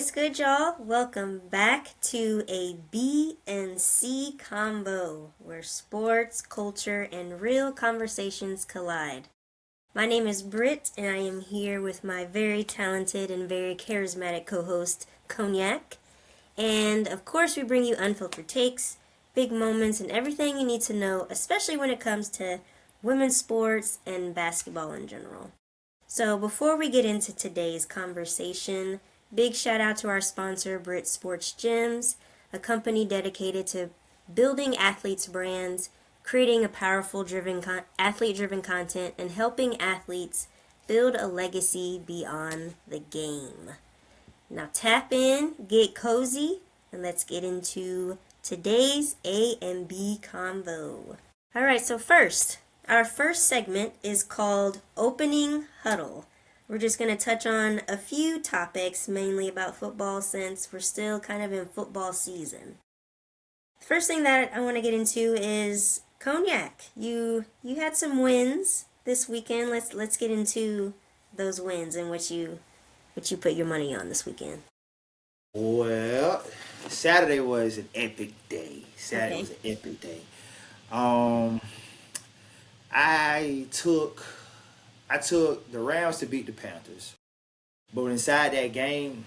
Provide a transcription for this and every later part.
What's good, y'all? Welcome back to A B and C Convo, where sports, culture, and real conversations collide. My name is Britt, and I am here with my very talented and very charismatic co-host, Cognac. And of course, we bring you unfiltered takes, big moments, and everything you need to know, especially when it comes to women's sports and basketball in general. So before we get into today's conversation, big shout out to our sponsor, Britt Sports Gemz, a company dedicated to building athletes' brands, creating a powerful athlete-driven content, and helping athletes build a legacy beyond the game. Now tap in, get cozy, and let's get into today's A and B Convo. All right, so our first segment is called Opening Huddle. We're just going to touch on a few topics, mainly about football, since we're still kind of in football season. First thing that I want to get into is Cognac. You had some wins this weekend. Let's get into those wins and what you put your money on this weekend. Well, Saturday was an epic day. I took the Rams to beat the Panthers. But inside that game,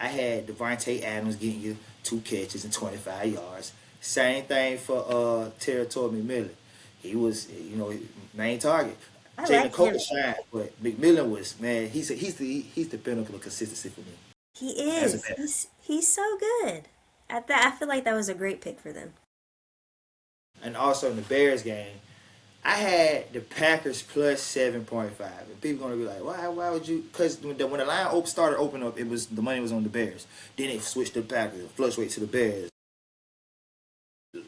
I had Devontae Adams getting you 2 catches and 25 yards. Same thing for Territory McMillan. He was, main target. Jalen Coker shined, but McMillan was, man, he's the pinnacle of consistency for me. He is. He's so good. I feel like that was a great pick for them. And also in the Bears game, I had the Packers plus 7.5, and people gonna be like, why would you? Because when the line started opening up, the money was on the Bears. Then it switched to the Packers, fluctuate to the Bears.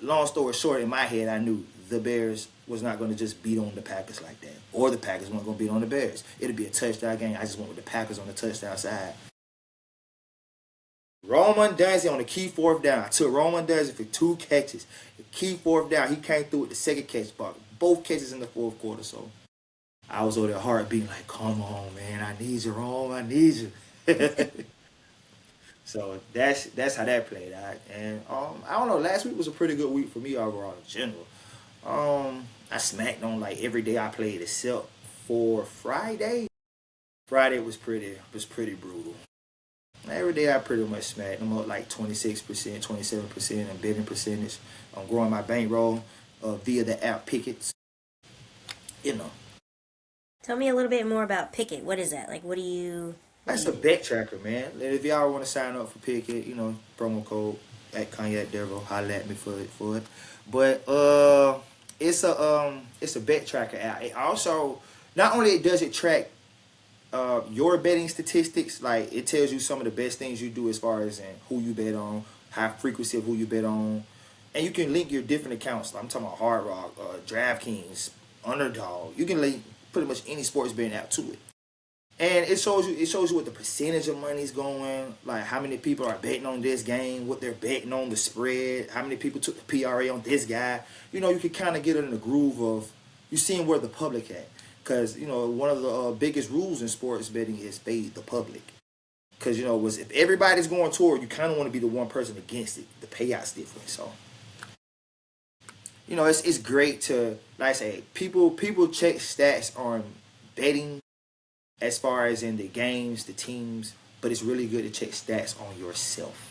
Long story short, in my head, I knew the Bears was not going to just beat on the Packers like that, or the Packers weren't going to beat on the Bears. It'd be a touchdown game. I just went with the Packers on the touchdown side. Roman Dunze on the key 4th down. I took Roman Dunze for 2 catches. The key 4th down, he came through with the second catch, both catches in the 4th quarter. So I was over there heart beating like, come on, man, I need you, Rome, I need you. So that's how that played out. And I don't know, last week was a pretty good week for me overall in general. I smacked on like every day I played except for Friday. Friday was pretty brutal. Every day I pretty much smacked. I'm up like 26%, 27% in bidding percentage. I'm growing my bankroll via the app Pickets. Tell me a little bit more about Pickett. What is that? Like, what do you... That's a bet tracker, man. If y'all want to sign up for Pickett, promo code at Cognac Devil, holla at me for it. But it's a bet tracker app. It also, not only does it track your betting statistics, like it tells you some of the best things you do as far as who you bet on, high frequency of who you bet on, and you can link your different accounts. I'm talking about Hard Rock, DraftKings, Underdog. You can link pretty much any sports betting app to it. And it shows you what the percentage of money is going, like how many people are betting on this game, what they're betting on the spread, how many people took the PRA on this guy. You can kind of get in the groove of you seeing where the public at. Because, one of the biggest rules in sports betting is fade the public. Because, if everybody's going toward, you kind of want to be the one person against it. The payout's different. So, it's great to, like I say, people check stats on betting as far as in the games, the teams, but it's really good to check stats on yourself.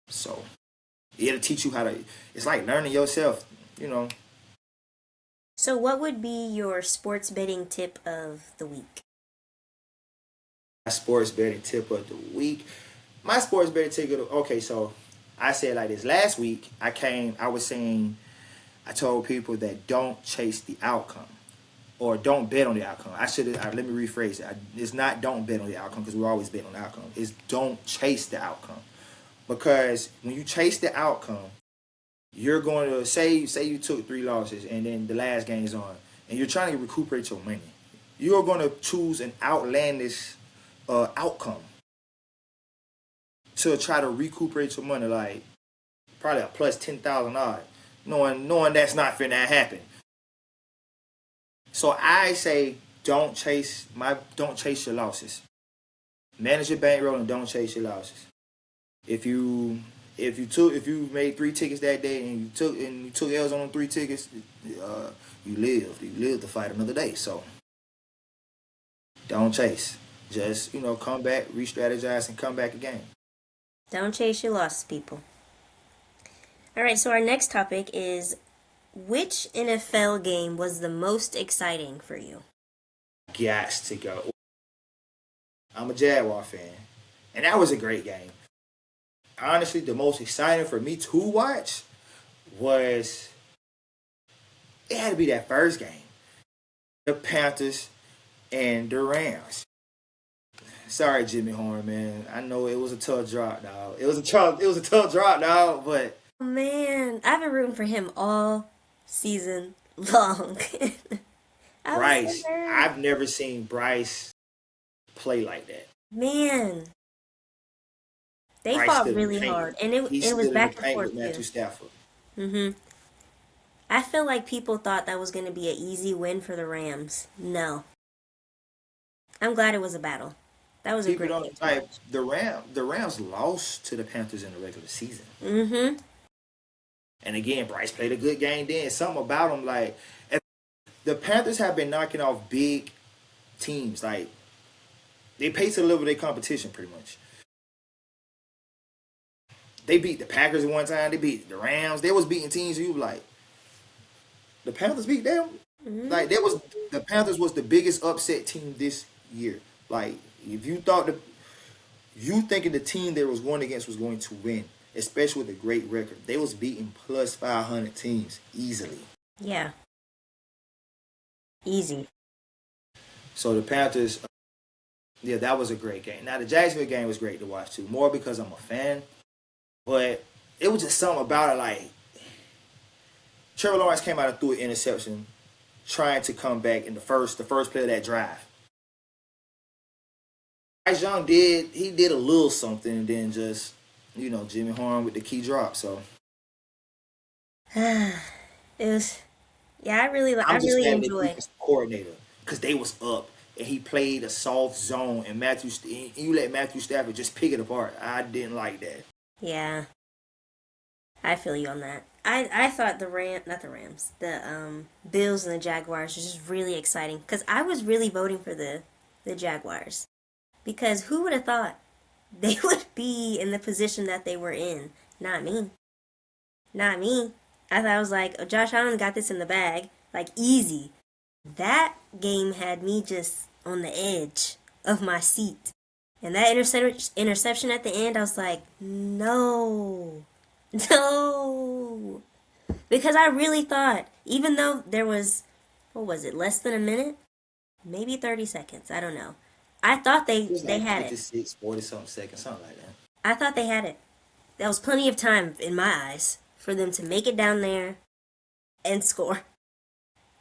So it'll teach you it's like learning yourself, So what would be your sports betting tip of the week? My sports betting tip of the week. My sports betting tip okay, so I said like this. Last week I told people that don't chase the outcome. Or don't bet on the outcome. Let me rephrase it. It's not don't bet on the outcome because we always bet on the outcome. It's don't chase the outcome. Because when you chase the outcome, you're going to say you took 3 losses and then the last game is on and you're trying to recuperate your money. You're going to choose an outlandish outcome to try to recuperate your money, like probably a plus 10,000 odd, knowing that's not finna happen. So I say don't chase your losses. Manage your bankroll and don't chase your losses. If you if you made 3 tickets that day and you took L's on them 3 tickets, you lived to fight another day. So don't chase. Just come back, re-strategize, and come back again. Don't chase your losses, people. All right, so our next topic is which NFL game was the most exciting for you? Gots to go. I'm a Jaguar fan, and that was a great game. Honestly, the most exciting for me to watch was it had to be that first game, the Panthers and the Rams. Sorry, Jimmy Horn, man. I know it was a tough drop, dog. It was a tough drop, dog. But Oh, man, I've been rooting for him all season long. I was Bryce, so hurt. I've never seen Bryce play like that. Man, they Bryce fought stood in the really paint. hard, and He it was stood in the back and paint forth with Matthew too. Stafford. I feel like people thought that was going to be an easy win for the Rams. No, I'm glad it was a battle. That was a People great don't game to like watch. the Rams lost to the Panthers in the regular season. Mm-hmm. And again, Bryce played a good game then. Something about him, like the Panthers have been knocking off big teams. Like they pay to deliver their competition pretty much. They beat the Packers at one time. They beat the Rams. They was beating teams you like. The Panthers beat them. Like that was the Panthers was the biggest upset team this year. Like if you thought you thinking the team they was going against was going to win, especially with a great record, they was beating plus 500 teams easily. Yeah, easy. So the Panthers, yeah, that was a great game. Now the Jacksonville game was great to watch too, more because I'm a fan, but it was just something about it. Like Trevor Lawrence came out and threw an interception, trying to come back in the first play of that drive. Bryce Young did a little something, and then just Jimmy Horn with the key drop. So It was, yeah, I I'm just really mad at the enjoy. defensive coordinator because they was up and he played a soft zone, and you let Matthew Stafford just pick it apart. I didn't like that. Yeah, I feel you on that. I thought not the Rams, the Bills and the Jaguars was just really exciting because I was really voting for the Jaguars because who would have thought they would be in the position that they were in? Not me. Not me. I thought I was like, oh, Josh Allen got this in the bag, like easy. That game had me just on the edge of my seat. And that interception at the end, I was like, no, no. Because I really thought, even though there was, what was it, less than a minute? Maybe 30 seconds, I don't know. I thought It was they like had it. 56, 40 something seconds, something like that. I thought they had it. That was plenty of time, in my eyes, for them to make it down there and score.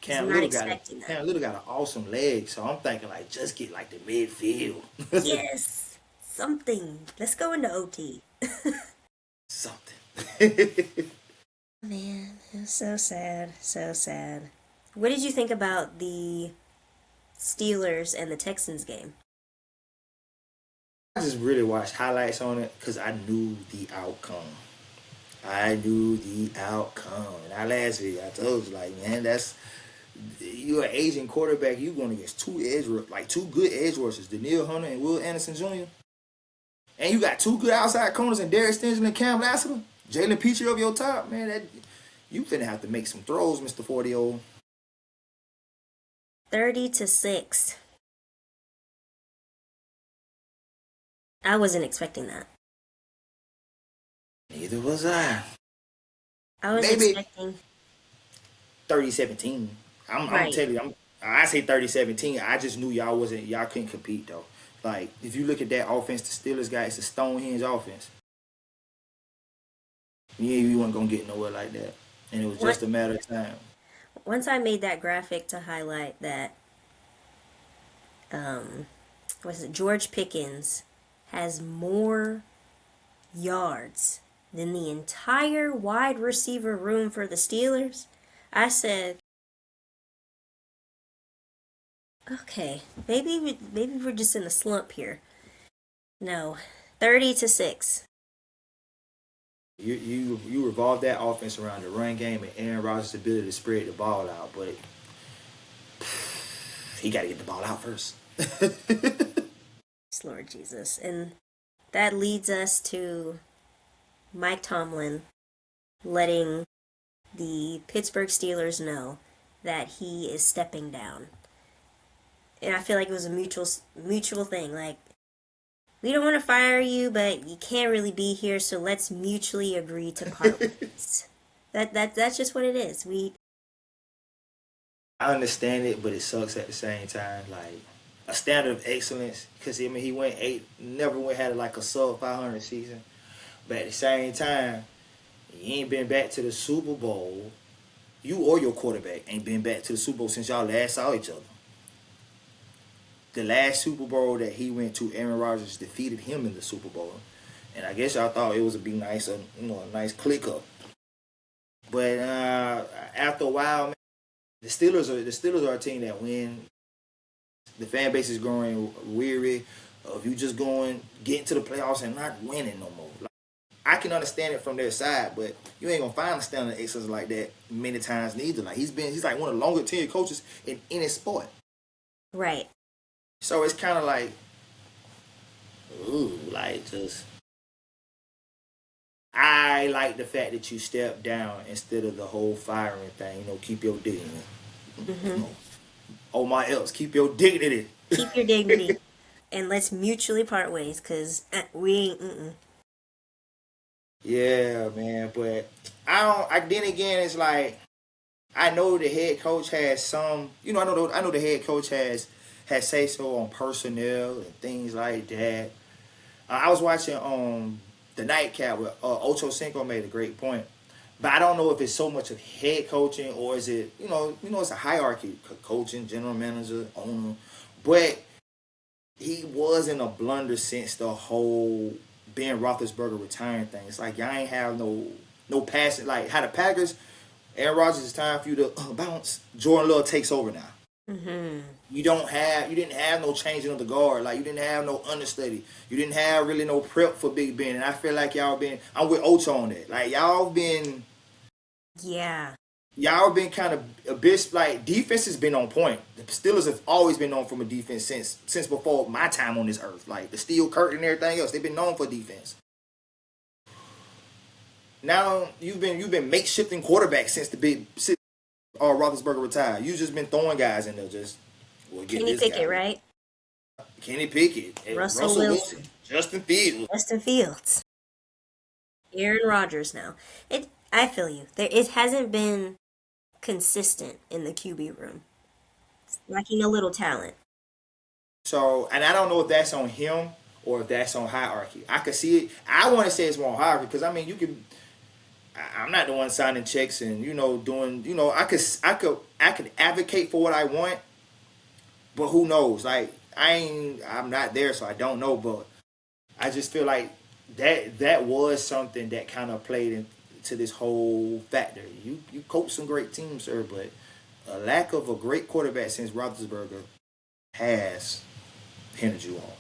I was not expecting that. Cam Little got an awesome leg, so I'm thinking like just get like the midfield. Yes, something. Let's go into OT. Something. Man, it was so sad, so sad. What did you think about the Steelers and the Texans game? I just really watched highlights on it because I knew the outcome. I knew the outcome. In our last video, I told you, like, man, you're an Asian quarterback. You going against two good edge rushers, Daniil Hunter and Will Anderson Jr. And you got two good outside corners in Derek Stingley and Cam Lassiter. Jalen Petrie up your top, man. You finna have to make some throws, Mr. 40-0. 30-6. I wasn't expecting that. Neither was I. I was Maybe expecting 30-17. I'm right. telling you, I say 30-17. I just knew y'all couldn't compete though. Like if you look at that offense, the Steelers got it's a Stonehenge offense. Yeah, you weren't gonna get nowhere like that, and it was just a matter of time. Once I made that graphic to highlight that, George Pickens has more yards than the entire wide receiver room for the Steelers. I said, okay, maybe we're just in a slump here. No, 30-6. You revolve that offense around the run game and Aaron Rodgers' ability to spread the ball out, but he got to get the ball out first. Lord Jesus. And that leads us to Mike Tomlin letting the Pittsburgh Steelers know that he is stepping down. And I feel like it was a mutual thing. Like, we don't want to fire you, but you can't really be here, so let's mutually agree to part ways. That's just what it is. I understand it, but it sucks at the same time. Like, a standard of excellence, because I mean he went had like a sub 500 season, but at the same time, he ain't been back to the Super Bowl. You or your quarterback ain't been back to the Super Bowl since y'all last saw each other. The last Super Bowl that he went to, Aaron Rodgers defeated him in the Super Bowl, and I guess y'all thought it was a nice click up. But after a while, man, the Steelers are a team that win. The fan base is growing weary of you just getting to the playoffs and not winning no more. Like, I can understand it from their side, but you ain't gonna find a standard of excellence like that many times neither. Like he's like one of the longer tenured coaches in any sport. Right. So it's kind of like, I like the fact that you step down instead of the whole firing thing. Keep your dignity. Mm-hmm. Oh my else, keep your dignity. Keep your dignity, and let's mutually part ways, cause we ain't. Yeah, man, but Then again, it's like I know the head coach has some. I know the head coach has say so on personnel and things like that. I was watching the Nightcap where Ocho Cinco made a great point. But I don't know if it's so much of head coaching or is it, it's a hierarchy, coaching, general manager, owner. But he was in a blunder since the whole Ben Roethlisberger retiring thing. It's like y'all ain't have no passing. Like how the Packers, Aaron Rodgers, it's time for you to bounce. Jordan Love takes over now. Mm-hmm. You didn't have no changing of the guard. Like you didn't have no understudy. You didn't have really no prep for Big Ben. And I feel like I'm with Ocho on that. Like y'all been kind of a bit like defense has been on point. The Steelers have always been known from a defense since before my time on this earth. Like the steel curtain and everything else, they've been known for defense. Now you've been makeshifting quarterbacks since Roethlisberger retired. You just been throwing guys in there. Kenny Pickett, right? Kenny Pickett, Russell Wilson, Justin Fields, Aaron Rodgers. Now, I feel you. It hasn't been consistent in the QB room. It's lacking a little talent. So, and I don't know if that's on him or if that's on hierarchy. I could see it. I want to say it's more on hierarchy because I mean, you can. I'm not the one signing checks and doing. I could advocate for what I want, but who knows? Like I'm not there, so I don't know. But I just feel like that was something that kind of played into this whole factor. You coach some great teams, sir, but a lack of a great quarterback since Roethlisberger has hindered you on.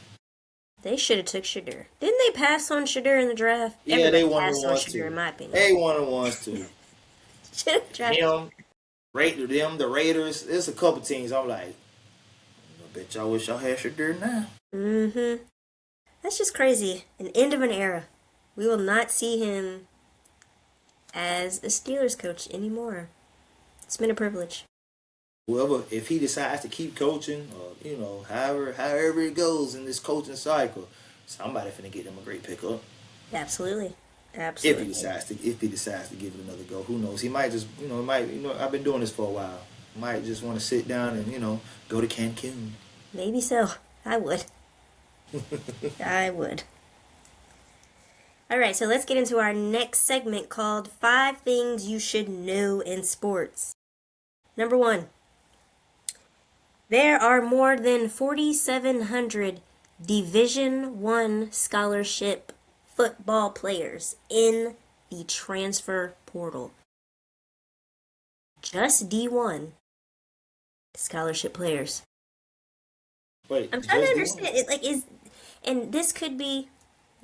They should have took Shadur. Didn't they pass on Shadur in the draft? Yeah, they won passed the on ones Shadur, too. in my opinion. They won the ones too. Should have drafted The Raiders. There's a couple teams. I'm like, I bet y'all wish y'all had Shadur now. Mm-hmm. That's just crazy. An end of an era. We will not see him as a Steelers coach anymore. It's been a privilege. Whoever, if he decides to keep coaching, or however it goes in this coaching cycle, somebody finna get him a great pickup. Absolutely. If he decides to give it another go, who knows? He might just, I've been doing this for a while. Might just want to sit down and go to Cancun. Maybe so. I would. I would. All right, so let's get into our next segment called 5 Things You Should Know in Sports. Number 1. There are more than 4,700 Division I scholarship football players in the transfer portal. Just D1 scholarship players. Wait, I'm trying to understand. And this could be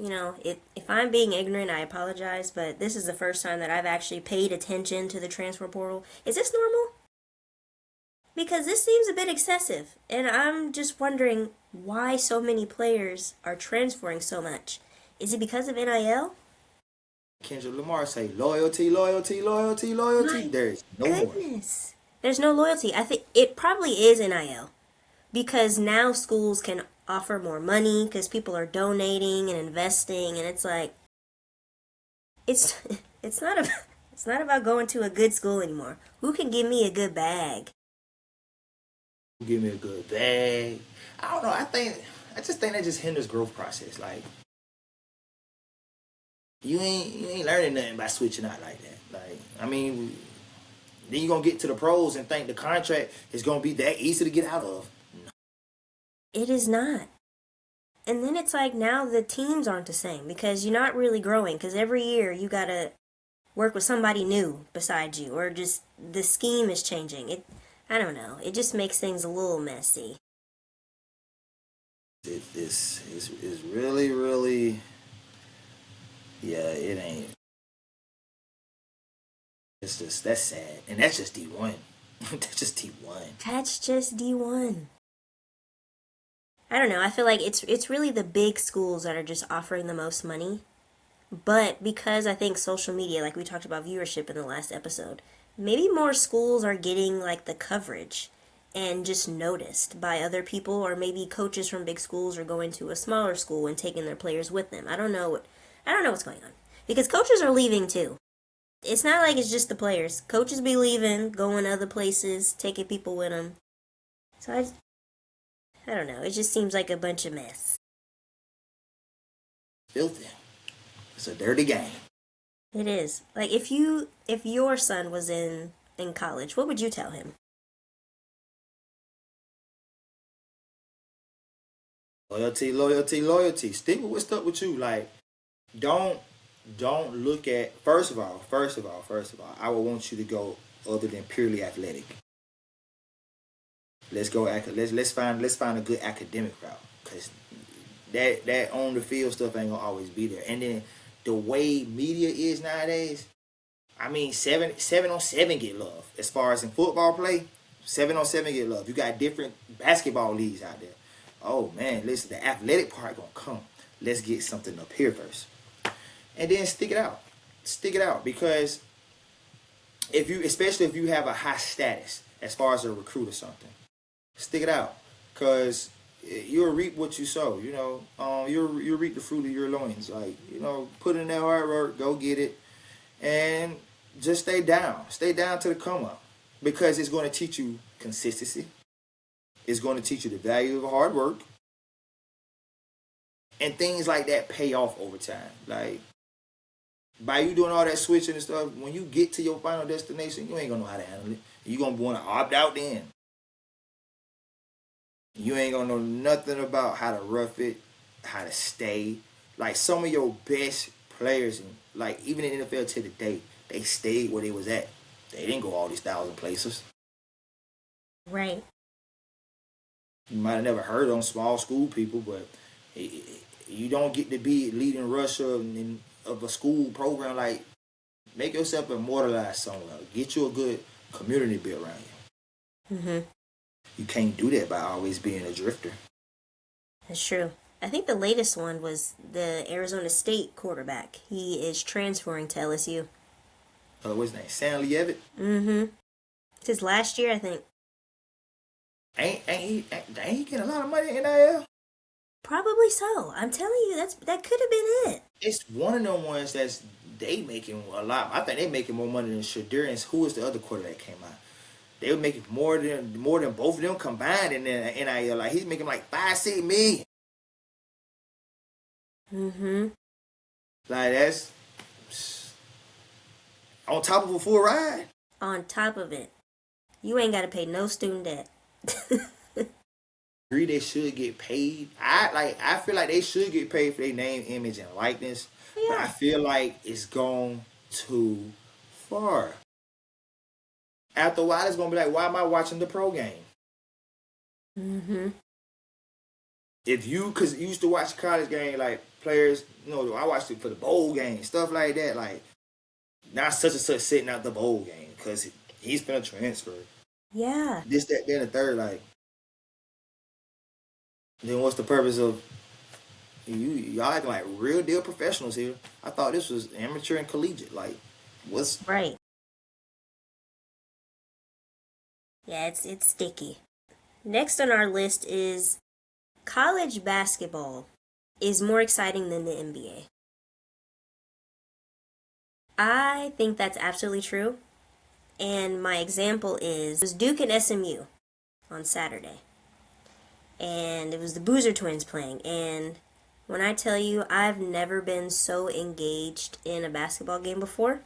if I'm being ignorant, I apologize, but this is the first time that I've actually paid attention to the transfer portal. Is this normal? Because this seems a bit excessive, and I'm just wondering why so many players are transferring so much. Is it because of NIL? Kendrick Lamar say loyalty, loyalty, loyalty, loyalty. My There's no more. goodness. There's no loyalty. I think it probably is NIL. Because now schools can offer more money because people are donating and investing, and it's like it's it's not about it's not about going to a good school anymore. Who can give me a good bag? Give me a good bag. I don't know. I just think that just hinders growth process. Like you ain't learning nothing by switching out like that. Like I mean, then you gonna get to the pros and think the contract is gonna be that easy to get out of. It is not. And then it's like now the teams aren't the same because you're not really growing because every year you gotta work with somebody new beside you or just the scheme is changing. I don't know. It just makes things a little messy. It's really, really, yeah, it ain't. That's sad. And that's just D1. That's just D1. That's just D1. I don't know. I feel like it's really the big schools that are just offering the most money. But because I think social media, like we talked about viewership in the last episode, maybe more schools are getting like the coverage and just noticed by other people, or maybe coaches from big schools are going to a smaller school and taking their players with them. I don't know what's going on. Because coaches are leaving too. It's not like it's just the players. Coaches be leaving, going other places, taking people with them. So I don't know. It just seems like a bunch of mess. Filthy. It's a dirty game. It is. Like if your son was in college, what would you tell him? Loyalty, loyalty, loyalty. Stick with what's stuck with you. Like, don't look at first of all, I would want you to go other than purely athletic. Let's go. Let's find a good academic route because that on the field stuff ain't gonna always be there. And then the way media is nowadays, I mean 7-on-7 get love as far as in football play. 7-on-7 get love. You got different basketball leagues out there. Oh man, listen, the athletic part gonna come. Let's get something up here first, and then stick it out. Stick it out because especially if you have a high status as far as a recruit or something. Stick it out, cause you'll reap what you sow. You'll reap the fruit of your loins. Like put in that hard work, go get it, and just stay down. Stay down to the come up, because it's going to teach you consistency. It's going to teach you the value of hard work, and things like that pay off over time. Like by you doing all that switching and stuff, when you get to your final destination, you ain't gonna know how to handle it. You're gonna want to opt out then. You ain't gonna know nothing about how to rough it, how to stay. Like some of your best players, like even in the NFL to the day, they stayed where they was at. They didn't go all these 1,000 places. Right. You might have never heard on small school people, but you don't get to be leading rush of a school program. Like, make yourself immortalized somewhere. Get you a good community built around you. Mm-hmm. You can't do that by always being a drifter. That's true. I think the latest one was the Arizona State quarterback. He is transferring to LSU. What's his name? Sam Leavitt? Mm-hmm. It's his last year, I think. Ain't he getting a lot of money in NIL? Probably so. I'm telling you, that could have been it. It's one of them ones they making a lot. I think they making more money than Shadur. And who was the other quarterback that came out? They were making more than both of them combined in the NIL. Like he's making like $5-6 million. Mm-hmm. Like that's on top of a full ride. On top of it, you ain't got to pay no student debt. Agree, they should get paid. I feel like they should get paid for their name, image, and likeness. Yeah. But I feel like it's gone too far. After a while, it's gonna be like, why am I watching the pro game? Mm-hmm. Because you used to watch the college game, like players, I watched it for the bowl game, stuff like that. Like, not such and such sitting out the bowl game because he's gonna transfer. Yeah. This, that, then the third. Like, then what's the purpose of y'all acting like real deal professionals here? I thought this was amateur and collegiate. Like, what's Right. Yeah, it's sticky. Next on our list is college basketball is more exciting than the NBA. I think that's absolutely true. And my example is it was Duke and SMU on Saturday. And it was the Boozer twins playing. And when I tell you I've never been so engaged in a basketball game before,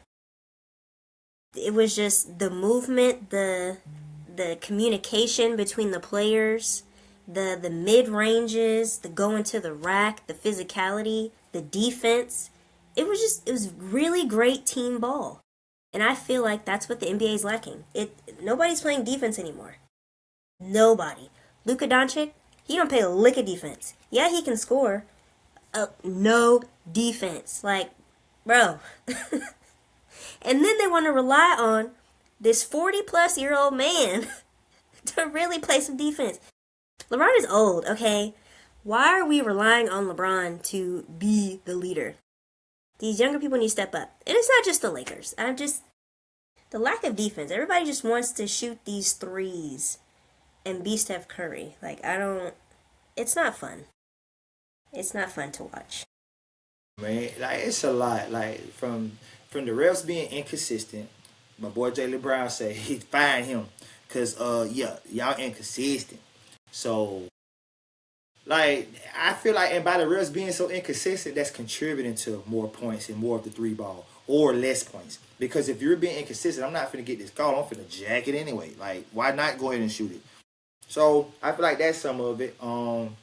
it was just the movement, the communication between the players, the mid ranges, the going to the rack, the physicality, the defense. It was really great team ball. And I feel like that's what the NBA is lacking. Nobody's playing defense anymore. Nobody. Luka Doncic, he don't play a lick of defense. Yeah, he can score. No defense. Like, bro. And then they want to rely on this 40-plus-year-old man to really play some defense. LeBron is old, okay? Why are we relying on LeBron to be the leader? These younger people need to step up. And it's not just the Lakers. The lack of defense. Everybody just wants to shoot these threes and be Steph Curry. Like, it's not fun. It's not fun to watch. Man, like, it's a lot. Like, from the refs being inconsistent, my boy Jaylen Brown said he fired him because y'all inconsistent. So, like, I feel like, and by the refs being so inconsistent, that's contributing to more points and more of the three ball or less points. Because if you're being inconsistent, I'm not finna get this call. I'm finna jack it anyway. Like, why not go ahead and shoot it? So I feel like that's some of it. And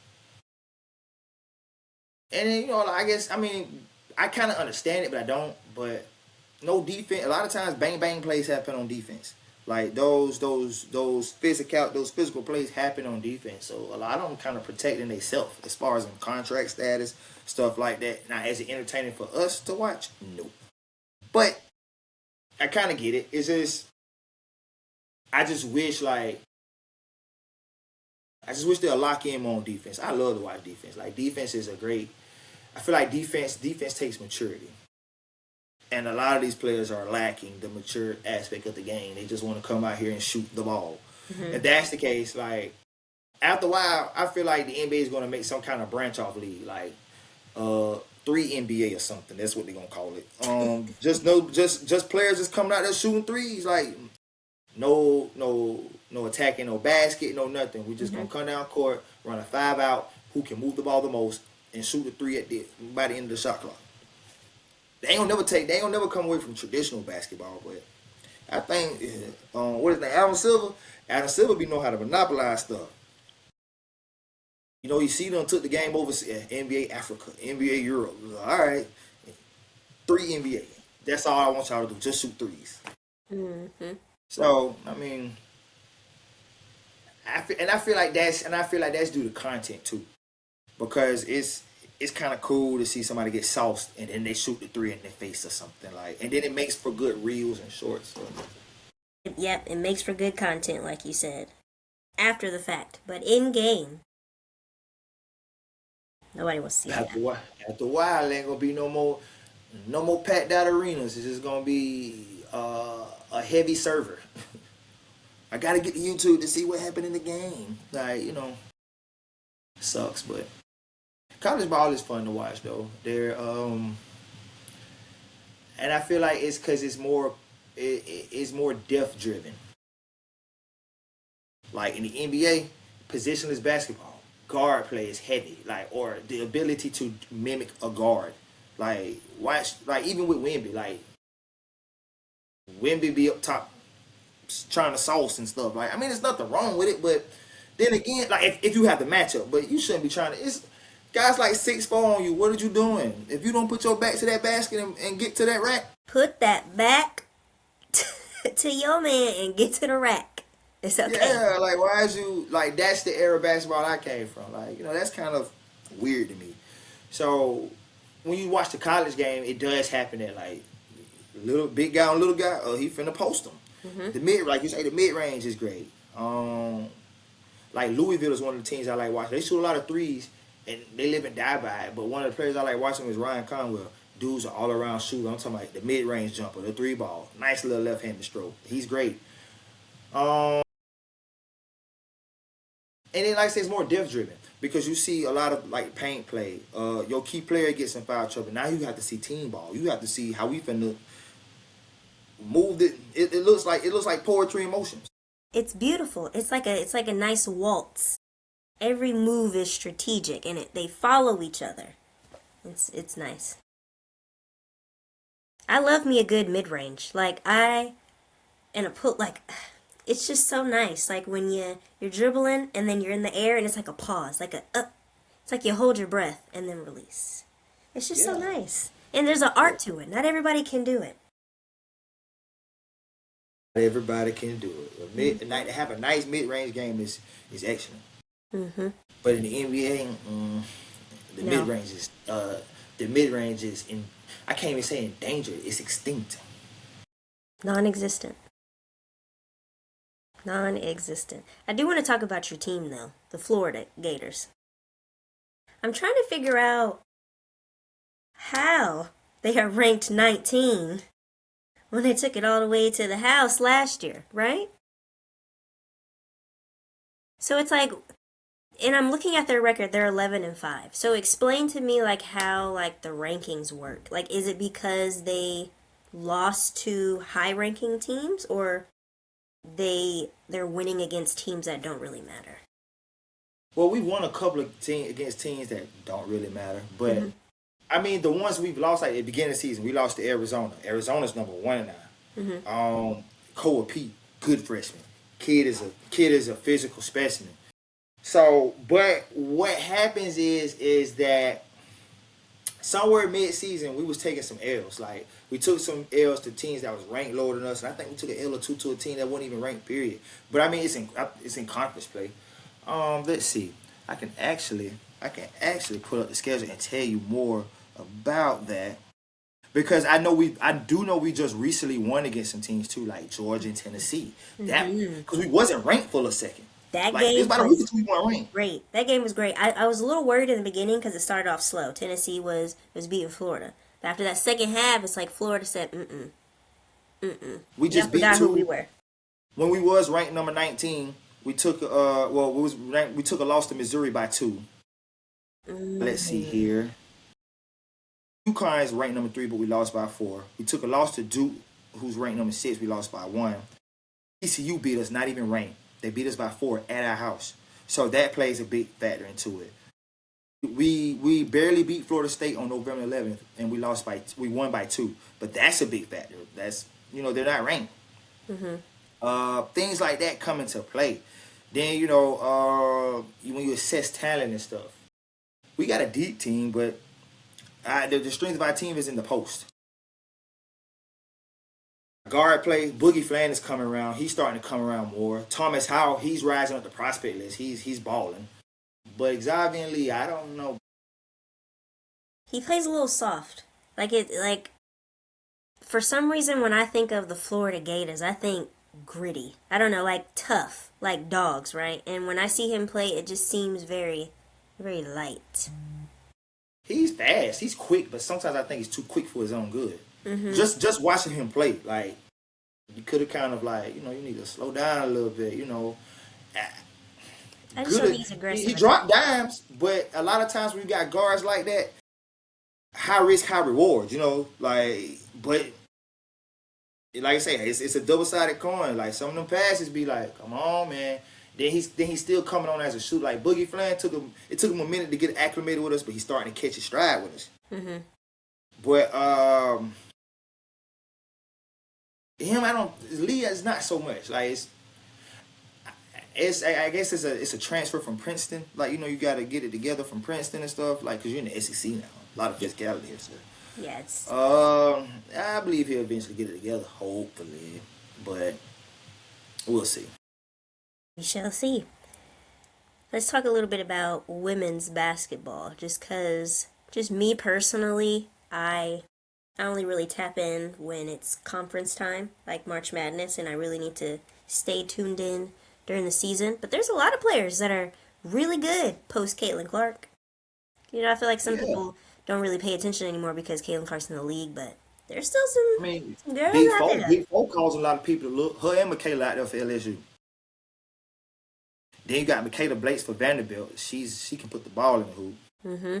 then, I kind of understand it, but I don't. But no defense. A lot of times, bang bang plays happen on defense. Like those physical plays happen on defense. So a lot of them kind of protecting themselves as far as in contract status, stuff like that. Now, is it entertaining for us to watch? No. But I kind of get it. It's just I just wish they'll lock in more on defense. I love to watch defense. Like, defense is I feel like defense takes maturity. And a lot of these players are lacking the mature aspect of the game. They just want to come out here and shoot the ball. Mm-hmm. If that's the case, like, after a while, I feel like the NBA is going to make some kind of branch off league, like 3NBA or something. That's what they're going to call it. Just players just coming out there shooting threes, like no attacking, no basket, no nothing. We just gonna come down court, run a 5-out, who can move the ball the most, and shoot a three by the end of the shot clock. They ain't gonna never come away from traditional basketball, but I think what is his name? Adam Silver know how to monopolize stuff. You see them took the game over NBA Africa, NBA Europe. All right, 3 NBA. That's all I want y'all to do. Just shoot threes. Mm-hmm. So I feel like that's due to content too, because it's kind of cool to see somebody get sauced and then they shoot the three in their face or something, like, and then it makes for good reels and shorts. So. Yep, it makes for good content, like you said, after the fact, but in game, nobody wants to see that. After a while, there ain't gonna be no more packed out arenas. It's just gonna be a heavy server. I gotta get to YouTube to see what happened in the game. Like, sucks, but college ball is fun to watch though. And I feel like it's because it's more depth driven. Like in the NBA, positionless basketball, guard play is heavy, like, or the ability to mimic a guard. Like, watch, like, even with Wemby, like Wemby be up top trying to sauce and stuff. Like, I mean, there's nothing wrong with it, but then again, like, if you have the matchup, but you shouldn't be trying to. It's guys like 6'4" on you. What are you doing? If you don't put your back to that basket and get to that rack, put that back to your man and get to the rack. It's okay. Yeah, like, why is you that's the era of basketball I came from. Like, that's kind of weird to me. So when you watch the college game, it does happen that like little big guy on little guy, he finna post them. Mm-hmm. The mid, like you say, the mid range is great. Like Louisville is one of the teams I like watching. They shoot a lot of threes, and they live and die by it. But one of the players I like watching is Ryan Conwell. Dude's an all-around shooter. I'm talking about the mid-range jumper, the three ball. Nice little left-handed stroke. He's great. And then, like I say, it's more depth-driven because you see a lot of like paint play. Your key player gets in foul trouble. Now you have to see team ball. You have to see how we finna move it. It looks like poetry in motion. It's beautiful. It's like a nice waltz. Every move is strategic, and they follow each other. It's nice. I love me a good mid-range. It's just so nice. Like when you're dribbling and then you're in the air and it's like a pause, it's like you hold your breath and then release. It's just so nice. And there's an art to it. Not everybody can do it. Everybody can do it. To have a nice mid-range game is excellent. Mm-hmm. But in the NBA, the mid-range is in. I can't even say endangered. It's extinct. Non-existent. I do want to talk about your team, though. The Florida Gators. I'm trying to figure out how they are ranked 19 when they took it all the way to the house last year, right? So it's like, and I'm looking at their record, they're 11-5. So explain to me like how like the rankings work. Like, is it because they lost to high-ranking teams, or they're winning against teams that don't really matter? Well, we won a couple of against teams that don't really matter, but I mean the ones we've lost, like at the beginning of the season, we lost to Arizona. Arizona's number 1 now. Koa Pete, good freshman. Kid is a physical specimen. So, but what happens is that somewhere mid-season we was taking some L's. Like we took some L's to teams that was ranked lower than us, and I think we took an L or two to a team that wasn't even ranked. Period. But I mean, it's in conference play. Let's see. I can actually pull up the schedule and tell you more about that because I do know we just recently won against some teams too, like Georgia and Tennessee. That because we wasn't ranked for a second. That Like, game was was great. That game was great. I was a little worried in the beginning because it started off slow. Tennessee was beating Florida. But after that second half, it's like Florida said, We just beat who we were. When we was ranked number 19, we took we took a loss to Missouri by 2. Let's see here. UConn is ranked number 3, but we lost by 4. We took a loss to Duke, who's ranked number 6. We lost by 1. ECU beat us, not even ranked. They beat us by 4 at our house. So that plays a big factor into it. We barely beat Florida State on November 11th, and we won by 2. But that's a big factor. That's, they're not ranked. Things like that come into play. Then, when you assess talent and stuff, we got a deep team, but the strength of our team is in the post. Guard play, Boogie Flan is coming around. He's starting to come around more. Thomas Howell, he's rising up the prospect list. He's balling. But Xavier Lee, I don't know. He plays a little soft. For some reason, when I think of the Florida Gators, I think gritty. I don't know, like tough, like dogs, right? And when I see him play, it just seems very, very light. He's fast. He's quick, but sometimes I think he's too quick for his own good. Just watching him play, like, you could have kind of like, you need to slow down a little bit, I just know he's aggressive. He dropped dimes, but a lot of times when you got guards like that, high risk, high reward, but like I say, it's a double-sided coin. Like some of them passes be like, come on, man. Then he's still coming on as a shooter. Like Boogie Flan took him a minute to get acclimated with us, but he's starting to catch his stride with us. But Lee is not so much. Like I guess it's a transfer from Princeton. Like, you got to get it together from Princeton and stuff. Like, because you're in the SEC now. A lot of physicality here, so. Yes. I believe he'll eventually get it together, hopefully. But we'll see. We shall see. Let's talk a little bit about women's basketball, just because Just me personally, I only really tap in when it's conference time, like March Madness, and I really need to stay tuned in during the season. But there's a lot of players that are really good post Caitlin Clark. I feel like some Yeah. people don't really pay attention anymore because Caitlin Clark's in the league, but there's still I mean, some girls out there. Big Four causing a lot of people to look. Her and Michaela out there for LSU. Then you got Michaela Blakes for Vanderbilt. She can put the ball in the hoop. Mm-hmm.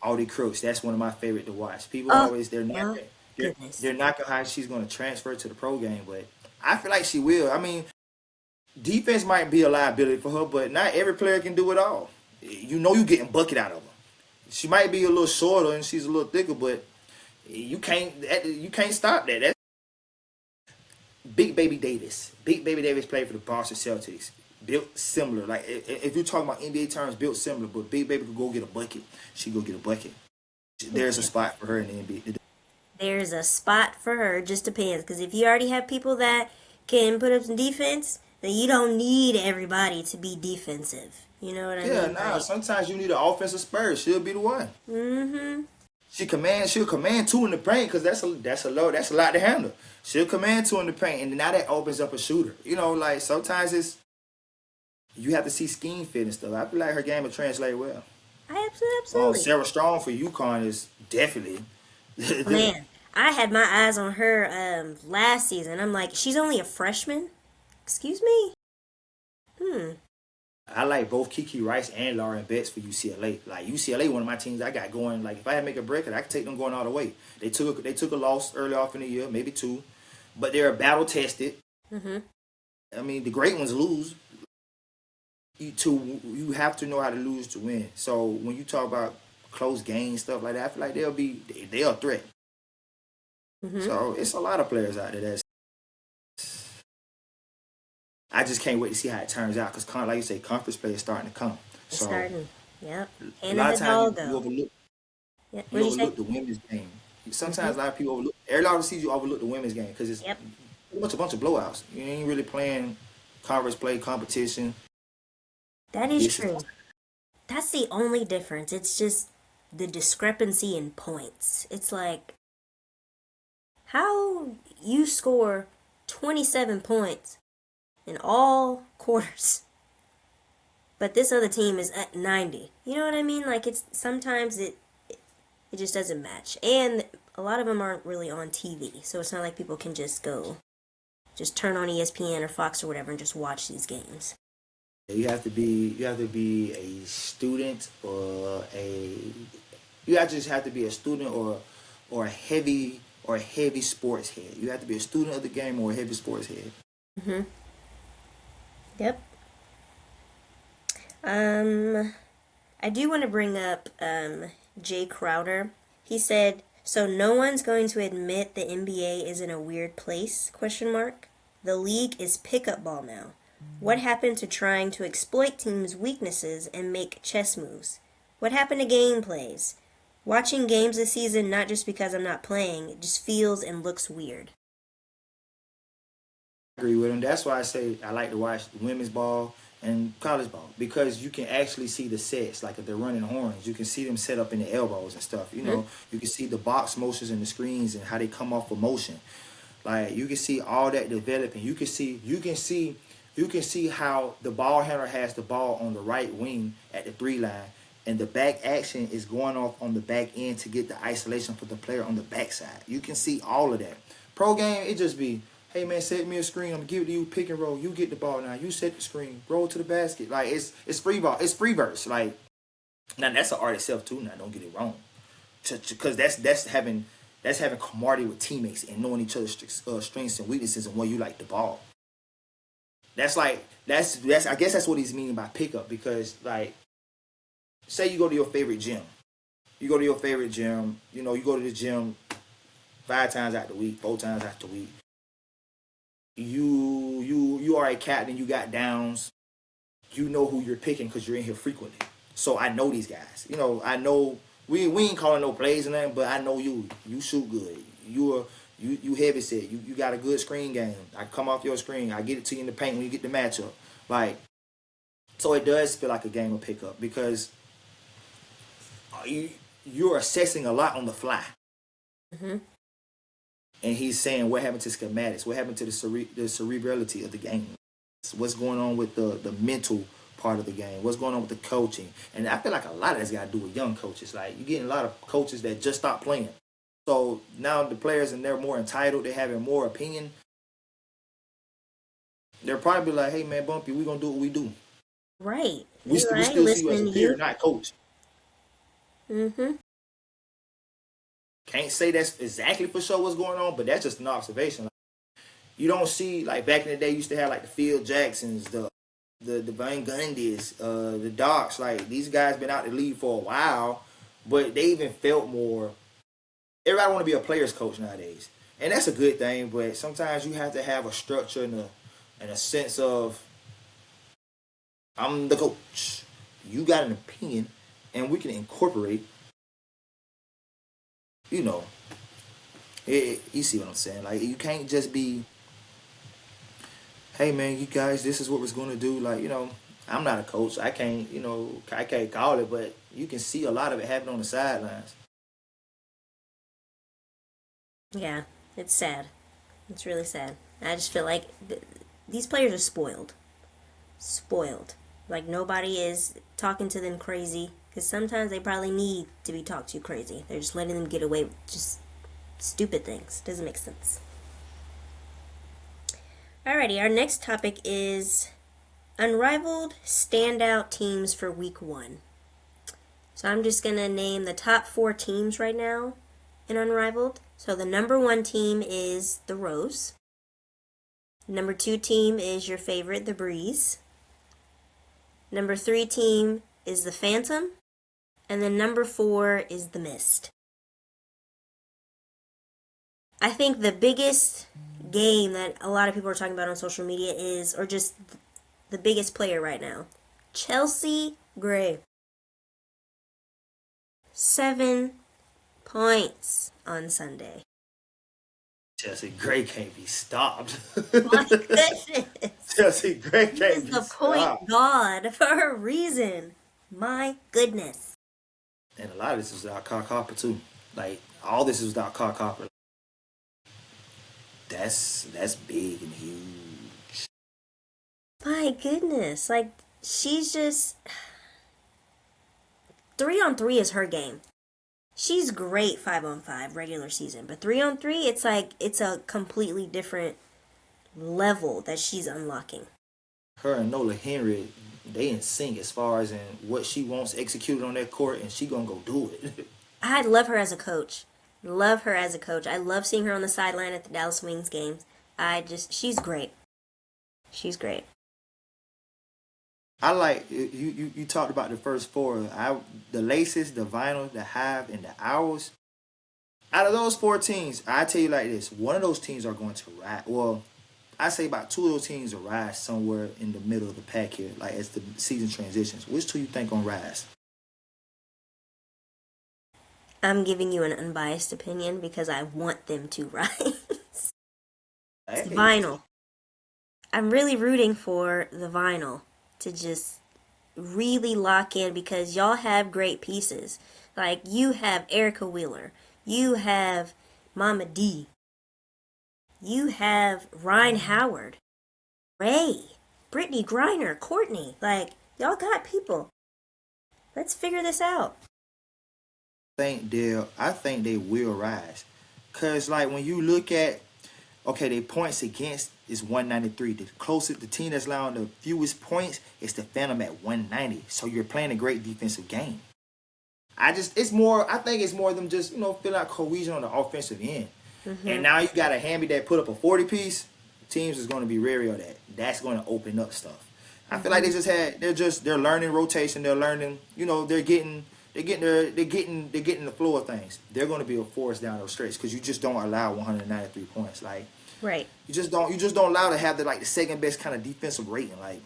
Audie Crooks, that's one of my favorite to watch. People Oh, always goodness. they're knocking how she's going to transfer to the pro game, but I feel like she will. I mean, defense might be a liability for her, but not every player can do it all. You're getting bucket out of her. She might be a little shorter and she's a little thicker, but you can't stop that. That's Big Baby Davis. Big Baby Davis played for the Boston Celtics. Built similar. Like if you're talking about NBA terms, built similar, but Big Baby could go get a bucket. She go get a bucket. There's a spot for her in the NBA. There's a spot for her. Just depends. Because if you already have people that can put up some defense, then you don't need everybody to be defensive. You know what I mean? Yeah, nah. Sometimes you need an offensive spur. She'll be the one. Mm-hmm. She'll command two in the paint because that's a lot to handle. She'll command two in the paint, and now that opens up a shooter. Like sometimes you have to see scheme fit and stuff. I feel like her game will translate well. I absolutely. Sarah Strong for UConn is definitely. Man, I had my eyes on her last season. I'm like, she's only a freshman? Excuse me? I like both Kiki Rice and Lauren Betts for UCLA. Like UCLA, one of my teams I got going. Like if I had to make a break, I could take them going all the way. They took a loss early off in the year, maybe two, but they're battle tested. Mm-hmm. I mean, the great ones lose. You have to know how to lose to win. So when you talk about close games, stuff like that, I feel like they're a threat. Mm-hmm. So it's a lot of players out there I just can't wait to see how it turns out because, like you say, conference play is starting to come. It's starting. Yep. A lot of times you overlook. Yep. You overlook the women's game. Sometimes a lot of people overlook. Every lot of season you overlook the women's game because it's pretty much a bunch of blowouts. You ain't really playing conference play competition. That is true. That's the only difference. It's just the discrepancy in points. It's like how you score 27 points in all quarters, but this other team is at 90. You know what I mean? Like sometimes it just doesn't match, and a lot of them aren't really on TV, so it's not like people can just turn on ESPN or Fox or whatever and just watch these games. You have to be a student just have to be a student or a heavy sports head. You have to be a student of the game or a heavy sports head. Mm-hmm. Yep. I do want to bring up Jay Crowder. He said, "So no one's going to admit the NBA is in a weird place? ? The league is pickup ball now. What happened to trying to exploit teams' weaknesses and make chess moves? What happened to game plays? Watching games this season, not just because I'm not playing, it just feels and looks weird." I agree with him. That's why I say I like to watch women's ball and college ball because you can actually see the sets. Like if they're running horns, you can see them set up in the elbows and stuff. You can see the box motions and the screens and how they come off of motion. Like you can see all that developing. You can see how the ball handler has the ball on the right wing at the 3 line, and the back action is going off on the back end to get the isolation for the player on the backside. You can see all of that. Pro game, it just be, hey man, set me a screen. I'm gonna give it to you, pick and roll. You get the ball now. You set the screen, roll to the basket. Like it's free ball. It's free verse. Like now that's an art itself too. Now don't get it wrong, because that's having camaraderie with teammates and knowing each other's strengths and weaknesses and where you like the ball. That's I guess that's what he's meaning by pickup, because like say you go to your favorite gym. You go to the gym 5 times out the week, 4 times out the week. You are a captain, you got downs. You know who you're picking because you're in here frequently. So I know these guys. I know we ain't calling no plays or nothing, but I know you. You shoot good. You heavy set. You got a good screen game. I come off your screen. I get it to you in the paint when you get the matchup. Like, so it does feel like a game of pickup because you're assessing a lot on the fly. Mm-hmm. And he's saying what happened to schematics, what happened to the cerebrality of the game, what's going on with the mental part of the game, what's going on with the coaching. And I feel like a lot of that's got to do with young coaches. Like, you're getting a lot of coaches that just stop playing. So now the players, and they're more entitled, they're having more opinion. They're probably like, hey man, Bumpy, we're going to do what we do. Right. We still see you as a peer, not coach. Mm-hmm. Can't say that's exactly for sure what's going on, but that's just an observation. Like, you don't see, like, back in the day, you used to have like the Phil Jacksons, the Van Gundys, the Docs. Like, these guys been out the league for a while, but they even felt more. Everybody want to be a player's coach nowadays, and that's a good thing. But sometimes you have to have a structure and a sense of, I'm the coach. You got an opinion, and we can incorporate. You know, you see what I'm saying? Like, you can't just be, hey man, you guys, this is what we're going to do. Like, you know, I'm not a coach. I can't call it, but you can see a lot of it happen on the sidelines. Yeah, it's sad. It's really sad. I just feel like these players are spoiled. Spoiled. Like, nobody is talking to them crazy, because sometimes they probably need to be talked to crazy. They're just letting them get away with just stupid things. Doesn't make sense. Alrighty, our next topic is Unrivaled standout teams for week 1. So I'm just going to name the top 4 teams right now in Unrivaled. So the number 1 team is the Rose. Number 2 team is your favorite, the Breeze. Number 3 team is the Phantom. And then number 4 is the Mist. I think the biggest game that a lot of people are talking about on social media is, or just the biggest player right now, Chelsea Gray. 7 points on Sunday. Chelsea Gray can't be stopped. My goodness. Chelsea Gray can't be the stopped. Point God for a reason. My goodness. And a lot of this is without Carl Copper too. Like, all this is without Carl Copper. That's big and huge. My goodness. Like, she's just 3-on-3 is her game. She's great 5-on-5 regular season, but 3-on-3, it's like it's a completely different level that she's unlocking. Her and Nola Henry, they in sync as far as in what she wants executed on that court, and she gonna go do it. I love her as a coach. Love her as a coach. I love seeing her on the sideline at the Dallas Wings games. She's great. She's great. I like, you talked about the first 4. The Laces, the Vinyl, the Hive, and the Owls. Out of those 4 teams, I tell you like this: one of those teams are going to rise. Well, I say about 2 of those teams will rise somewhere in the middle of the pack here, like as the season transitions. Which 2 you think gonna rise? I'm giving you an unbiased opinion because I want them to rise. It's Vinyl. I'm really rooting for the Vinyl to just really lock in, because y'all have great pieces. Like, you have Erica Wheeler. You have Mama D. You have Ryan Howard. Ray. Brittany Griner. Courtney. Like, y'all got people. Let's figure this out. I think they will rise. Because, like, when you look at, okay, their points against is 193. The team that's allowing the fewest points is the Phantom at 190. So you're playing a great defensive game. I think it's more them just, feel out cohesion on the offensive end. Mm-hmm. And now you got a Hamby that put up a 40-piece. Teams is going to be wary of that. That's going to open up stuff. I feel like they're learning rotation. They're learning, they're getting the flow of things. They're going to be a force down those stretch, because you just don't allow 193 points. Like, right. You just don't allow to have the second best kind of defensive rating. Like,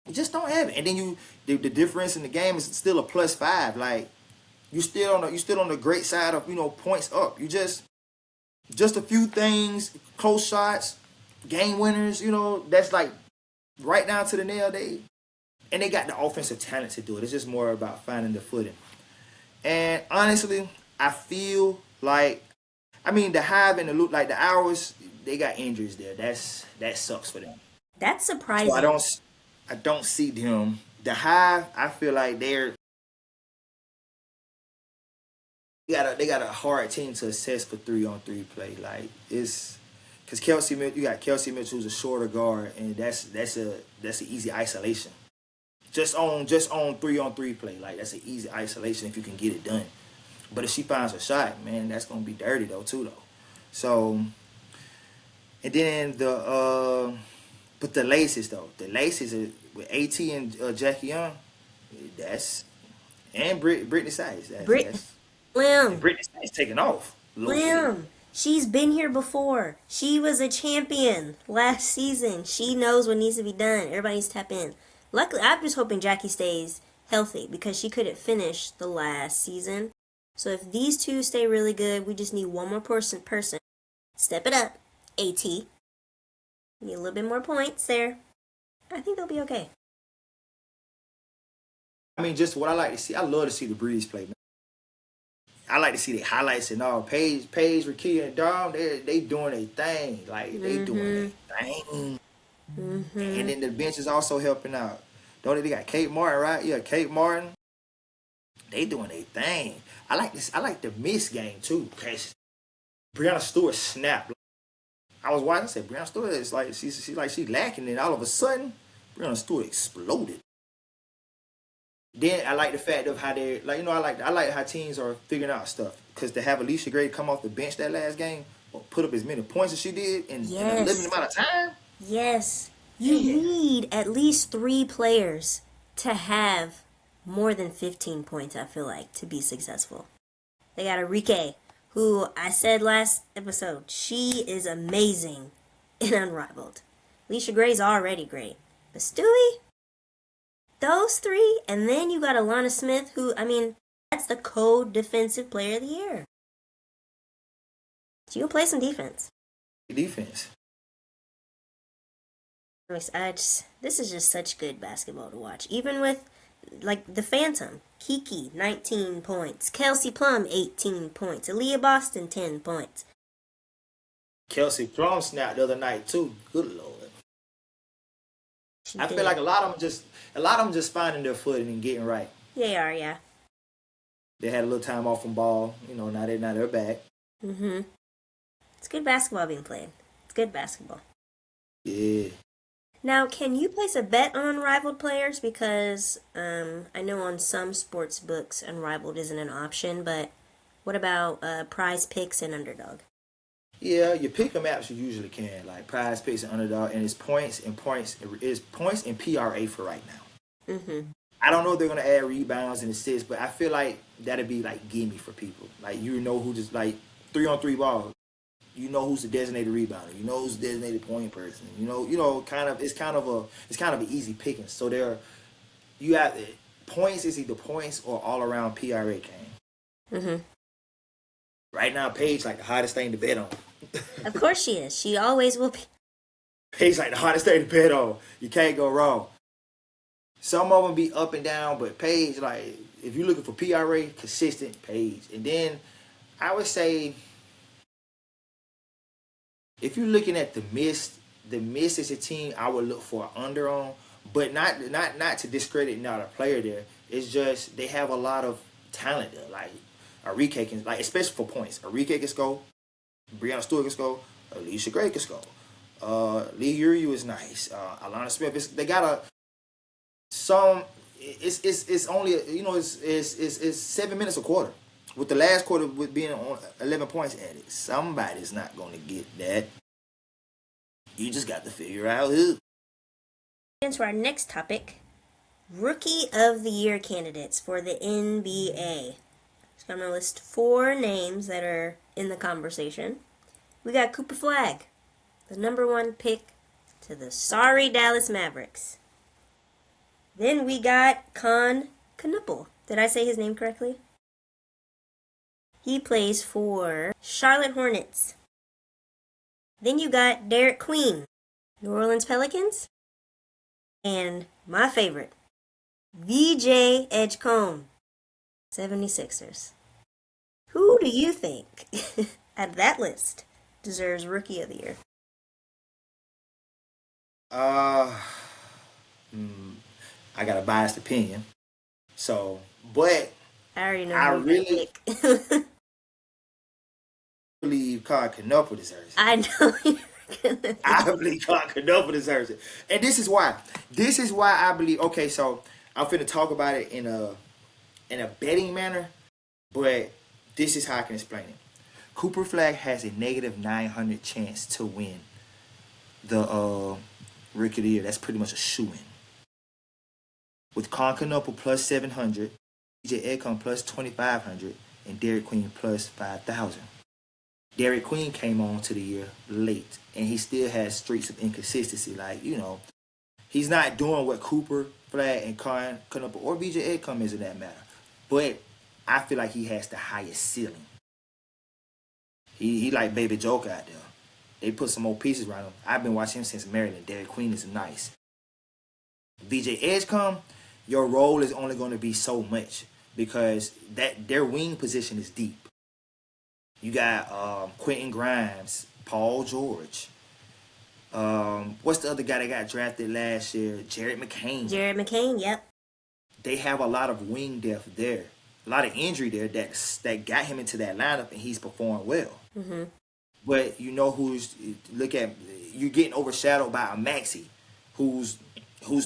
you just don't have it. And then the difference in the game is still a +5. Like, you still on the great side of points up. You just a few things, close shots, game winners. That's like right down to the nail. They got the offensive talent to do it. It's just more about finding the footing. And honestly, I feel like the Hive and the Loop, like the Hours, they got injuries there. That sucks for them. That's So surprising. I don't see them. The Hive, I feel like they got a hard team to assess for 3-on-3 play. Like it's because you got Kelsey Mitchell, who's a shorter guard, and that's an easy isolation. Just on 3-on-3 play, like that's an easy isolation if you can get it done. But if she finds a shot, man, that's gonna be dirty though too though. So and then but the laces though, the laces with At and Jackie Young, that's and Brittany Sides, Brit that's and Slim. Brittany Sides taking off low key. Slim. She's been here before. She was a champion last season. She knows what needs to be done. Everybody needs to tap in. Luckily, I'm just hoping Jackie stays healthy because she couldn't finish the last season. So if these two stay really good, we just need one more person. Step it up. At. Need a little bit more points there. I think they'll be okay. Just what I like to see. I love to see the Breeze play, man. I like to see the highlights and all. Paige, Rakia, and Dom, they doing a thing. Like they doing a thing. And then the bench is also helping out. Don't they got Kate Martin, right? Yeah, Kate Martin. They doing a thing. I like this. I like the miss game too. Cause Brianna Stewart snapped. I was watching. I said Brianna Stewart is like she's lacking, and all of a sudden Brianna Stewart exploded. Then I like the fact of how they I like how teams are figuring out stuff because to have Alicia Gray come off the bench that last game or put up as many points as she did in a limited amount of time. Yes. You need at least 3 players to have more than 15 points, I feel like, to be successful. They got Enrique, who I said last episode, she is amazing in Unrivaled. Alicia Gray's already great. But Stewie, those 3, and then you got Alana Smith, who, that's the co-defensive player of the year. So you can play some defense. Defense. This is just such good basketball to watch. Even with, like, the Phantom. Kiki, 19 points. Kelsey Plum, 18 points. Aaliyah Boston, 10 points. Kelsey Plum snapped the other night, too. Good Lord. I feel like a lot of them just finding their footing and getting right. They are, yeah. They had a little time off from ball. Now they're back. It's good basketball being played. It's good basketball. Yeah. Now, can you place a bet on Unrivaled players? Because I know on some sports books, Unrivaled isn't an option, but what about Prize Picks and Underdog? Yeah, your pick 'em apps you usually can, like Prize Picks and Underdog, and it's points and PRA for right now. I don't know if they're gonna add rebounds and assists, but I feel like that'd be like gimme for people. Like who just like 3-on-3 ball. You know who's the designated rebounder. You know who's the designated point person. It's kind of an easy picking. So you have points is either points or all around PRA game. Right now, Paige like the hottest thing to bet on. Of course she is. She always will be. Paige like the hottest thing to bet on. You can't go wrong. Some of them be up and down, but Paige, like if you're looking for PRA, consistent Paige. And then I would say, if you're looking at the Mist is a team I would look for under on, but not to discredit not a player there. It's just they have a lot of talent there. Like Enrique can, like especially for points. Enrique can score, Brianna Stewart can score, Alicia Gray can score. Lee Uriu is nice. Alana Smith. They got it's only it's 7 minutes a quarter. With the last quarter with being on 11 points added, somebody's not going to get that. You just got to figure out who. Into our next topic, Rookie of the Year candidates for the NBA. So I'm going to list 4 names that are in the conversation. We got Cooper Flagg, the #1 pick to the sorry Dallas Mavericks. Then we got Con Knuppel. Did I say his name correctly? He plays for Charlotte Hornets. Then you got Derek Queen, New Orleans Pelicans. And my favorite, VJ Edgecombe, 76ers. Who do you think at that list deserves Rookie of the Year? Uh, I got a biased opinion. So, but I already know I who you're really gonna pick. believe Colin Canupa deserves it. I know you're gonna I pick. believe Colin Canupa deserves it. And this is why. This is why I believe, okay, so I'm finna talk about it in a betting manner, but this is how I can explain it. Cooper Flag has a negative 900 chance to win the Rookie of the Year. That's pretty much a shoo-in. With Colin Canupa plus 700, DJ Edcom plus 2,500, and Derek Queen plus 5,000. Derek Queen came on to the year late, and he still has streaks of inconsistency. Like, he's not doing what Cooper Flag and Colin Canupa or BJ Edcom is in that matter. But I feel like he has the highest ceiling. He like Baby Joker out there. They put some more pieces around him. I've been watching him since Maryland. Derek Queen is nice. BJ Edgecombe, your role is only going to be so much because their wing position is deep. You got Quentin Grimes, Paul George. What's the other guy that got drafted last year? Jared McCain. Jared McCain, yep. They have a lot of wing depth there. A lot of injury there that got him into that lineup, and he's performed well. Mm-hmm. But you're getting overshadowed by a Maxey who's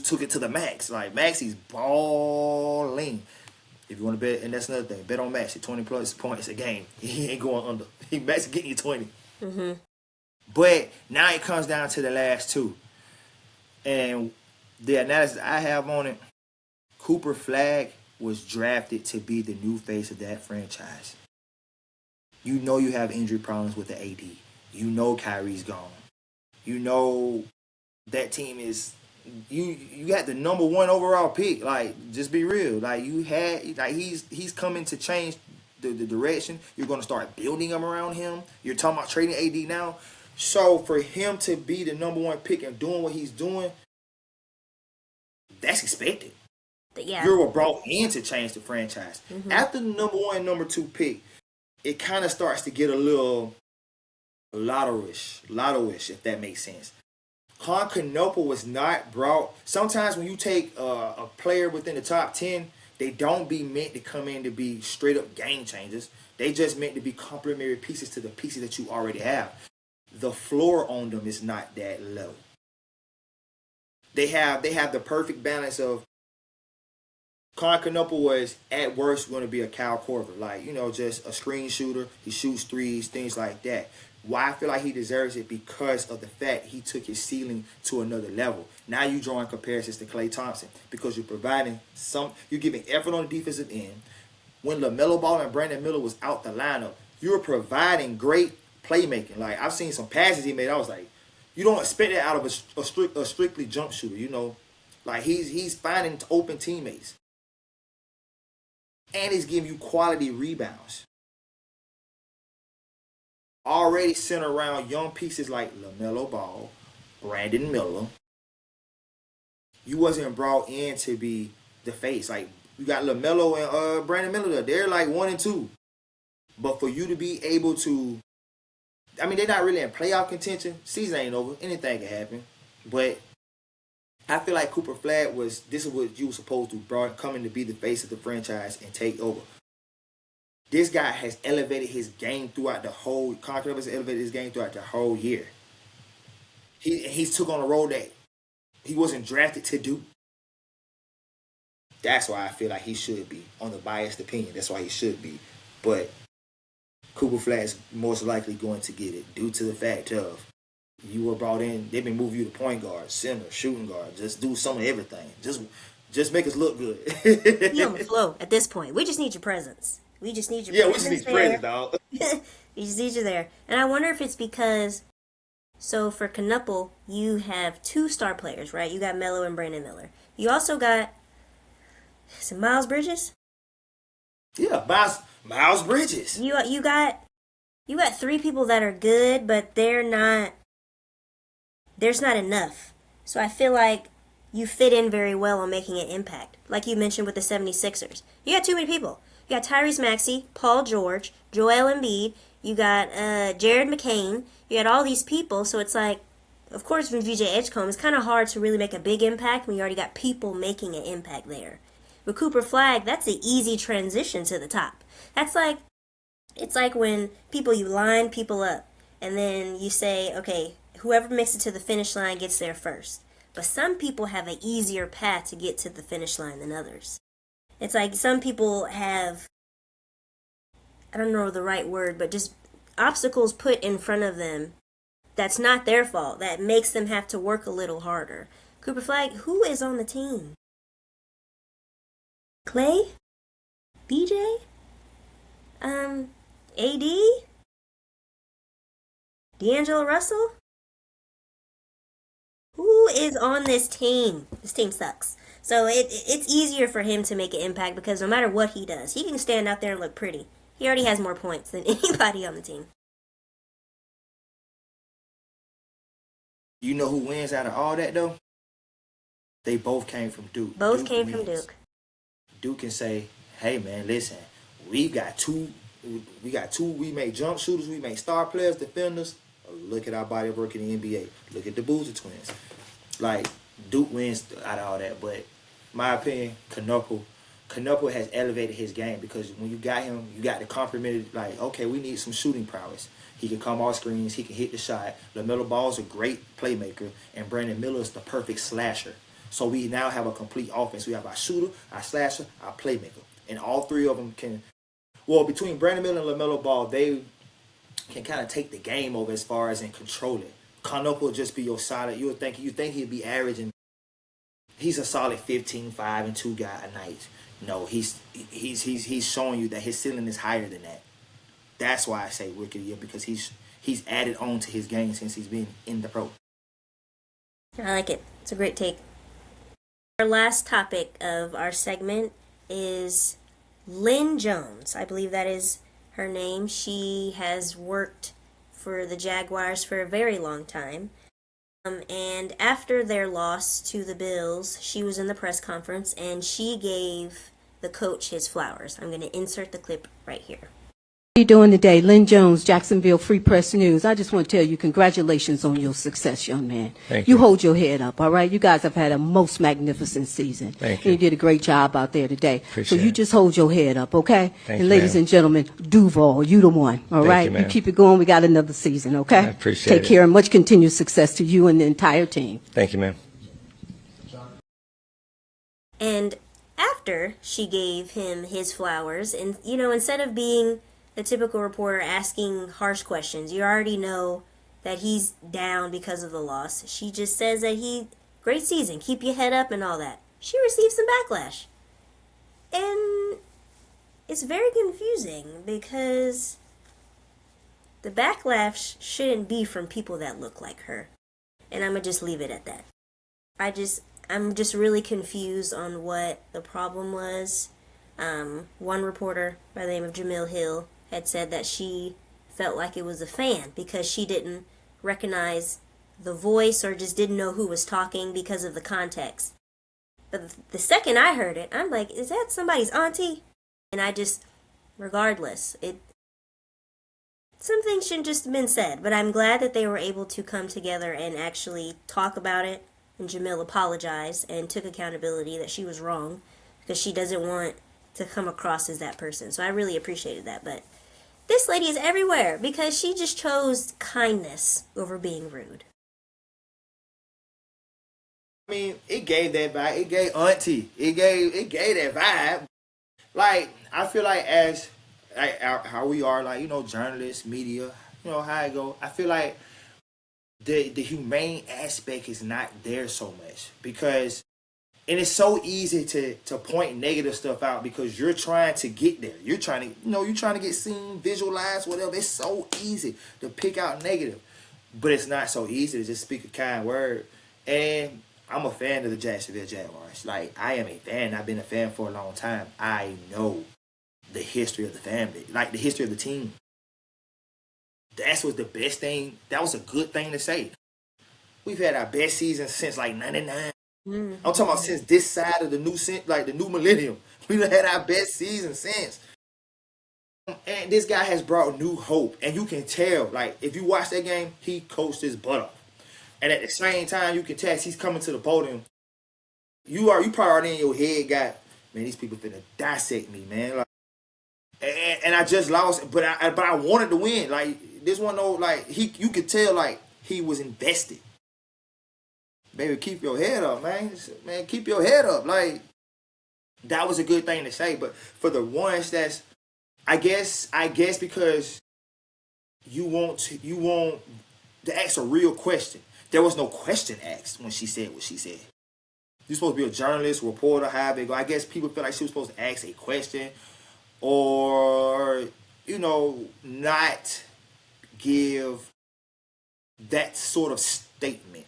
took it to the max. Like, Maxey's balling. If you want to bet, and that's another thing, bet on Maxey, 20 plus points a game. He ain't going under. Maxey getting you 20. Mm-hmm. But now it comes down to the last two. And the analysis I have on it, Cooper Flag was drafted to be the new face of that franchise. You know you have injury problems with the AD. You know Kyrie's gone. You know that team is you got the number 1 overall pick. Like, just be real. Like, he's coming to change the direction. You're gonna start building him around him. You're talking about trading AD now. So for him to be the number 1 pick and doing what he's doing, that's expected. Yeah. You were brought in to change the franchise. Mm-hmm. After the number 1 and number 2 pick, it kind of starts to get a little lotto-ish, if that makes sense. Colin Canupa was not brought. Sometimes when you take a player within the top 10, they don't be meant to come in to be straight up game changers. They just meant to be complementary pieces to the pieces that you already have. The floor on them is not that low. They have the perfect balance of Colin Canupa was at worst going to be a Kyle Korver, like, just a screen shooter. He shoots threes, things like that. Why I feel like he deserves it because of the fact he took his ceiling to another level. Now you're drawing comparisons to Klay Thompson because you're giving effort on the defensive end. When LaMelo Ball and Brandon Miller was out the lineup, you were providing great playmaking. Like, I've seen some passes he made. I was like, you don't expect that out of a strictly jump shooter. Like, he's finding open teammates. And he's giving you quality rebounds. Already centered around young pieces like LaMelo Ball, Brandon Miller. You wasn't brought in to be the face. Like, you got LaMelo and Brandon Miller there. They're like 1 and 2. But for you to be able to, I mean, they're not really in playoff contention. Season ain't over. Anything can happen. But I feel like Cooper Flag this is what you were supposed to coming to be the face of the franchise and take over. This guy has elevated his game throughout the whole. Colin has elevated his game throughout the whole year. He's took on a role that he wasn't drafted to do. That's why I feel like he should be. On the biased opinion, that's why he should be. But Cooper Flag is most likely going to get it due to the fact of you were brought in. They've been moving you to point guard, center, shooting guard. Just do some of everything. Just make us look good. You on the flow at this point. We just need your presence. We just need your presence. We just need presence, dog. We just need you there. And I wonder if it's because, so for Canupa, you have 2 star players, right? You got Melo and Brandon Miller. You also got, is it Miles Bridges? Yeah, Miles Bridges. You got 3 people that are good, but there's not enough. So I feel like you fit in very well on making an impact. Like you mentioned with the 76ers. You got too many people. You got Tyrese Maxey, Paul George, Joel Embiid. You got Jared McCain. You got all these people. So it's like, of course, from VJ Edgecombe, it's kind of hard to really make a big impact when you already got people making an impact there. With Cooper Flag, that's an easy transition to the top. That's like, it's like when you line people up, and then you say, okay, whoever makes it to the finish line gets there first. But some people have an easier path to get to the finish line than others. It's like some people have, I don't know the right word, but just obstacles put in front of them that's not their fault, that makes them have to work a little harder. Cooper Flag, who is on the team? Clay? BJ? AD? D'Angelo Russell? Who is on this team? This team sucks. So it's easier for him to make an impact because no matter what he does, he can stand out there and look pretty. He already has more points than anybody on the team. You know who wins out of all that, though? They both came from Duke. Both came from Duke. Duke can say, hey, man, listen, we make jump shooters, we make star players, defenders. Look at our body of work in the NBA. Look at the Boozer twins. Like, Duke wins out of all that, but my opinion, Knuckle has elevated his game because when you got him, you got the complimented, like, okay, we need some shooting prowess. He can come off screens. He can hit the shot. LaMelo Ball is a great playmaker, and Brandon Miller is the perfect slasher. So we now have a complete offense. We have our shooter, our slasher, our playmaker. And all three of them can, well, between Brandon Miller and LaMelo Ball, they can kind of take the game over as far as and control it. Knuckle will just be your solid. You think he'd be averaging. He's a solid 15, 5, and 2 guy a night. No, he's showing you that his ceiling is higher than that. That's why I say Rookie of the Year, because he's added on to his game since he's been in the pro. I like it. It's a great take. Our last topic of our segment is Lynn Jones. I believe that is her name. She has worked for the Jaguars for a very long time. And after their loss to the Bills, she was in the press conference and she gave the coach his flowers. I'm going to insert the clip right here. How you doing today? Lynn Jones, Jacksonville Free Press News. I just want to tell you congratulations on your success, young man. Thank you. You hold your head up, all right? You guys have had a most magnificent season. Thank you. And you did a great job out there today. Appreciate so you it. just hold your head up, okay? Thank and you, ladies ma'am. and gentlemen, Duval, you the one, all right? you, ma'am. keep it going. We got another season, okay? I appreciate Take it. care and much continued success to you and the entire team. Thank you, ma'am. And after she gave him his flowers, and instead of being the typical reporter asking harsh questions, you already know that he's down because of the loss. She just says that great season, keep your head up and all that. She received some backlash. And it's very confusing because the backlash shouldn't be from people that look like her. And I'm going to just leave it at that. I'm just really confused on what the problem was. One reporter by the name of Jamil Hill had said that she felt like it was a fan because she didn't recognize the voice or just didn't know who was talking because of the context. But the second I heard it, I'm like, is that somebody's auntie? And regardless, some things shouldn't just have been said, but I'm glad that they were able to come together and actually talk about it. And Jamil apologized and took accountability that she was wrong because she doesn't want to come across as that person. So I really appreciated that. But this lady is everywhere because she just chose kindness over being rude. I mean, it gave that vibe. It gave auntie. It gave that vibe. Like, I feel like how we are, like, journalists, media, how it go. I feel like the humane aspect is not there so much because, and it's so easy to point negative stuff out because you're trying to get there. You're trying to get seen, visualized, whatever. It's so easy to pick out negative, but it's not so easy to just speak a kind word. And I'm a fan of the Jacksonville Jaguars. Like, I am a fan. I've been a fan for a long time. I know the history of the family, like the history of the team. That was the best thing. That was a good thing to say. We've had our best season since like '99. I'm talking about since this side of the new millennium. We've had our best season since. And this guy has brought new hope. And you can tell, like, if you watch that game, he coached his butt off. And at the same time, you can tell he's coming to the podium. You probably already in your head got, man, these people finna dissect me, man. Like, and I just lost, but I wanted to win. Like, this one, though, like, you could tell, like, he was invested. Baby, keep your head up, man. Man, keep your head up. Like, that was a good thing to say. But for the ones that's, I guess because you want to ask a real question. There was no question asked when she said what she said. You're supposed to be a journalist, reporter, however it go. I guess people feel like she was supposed to ask a question or, not give that sort of statement.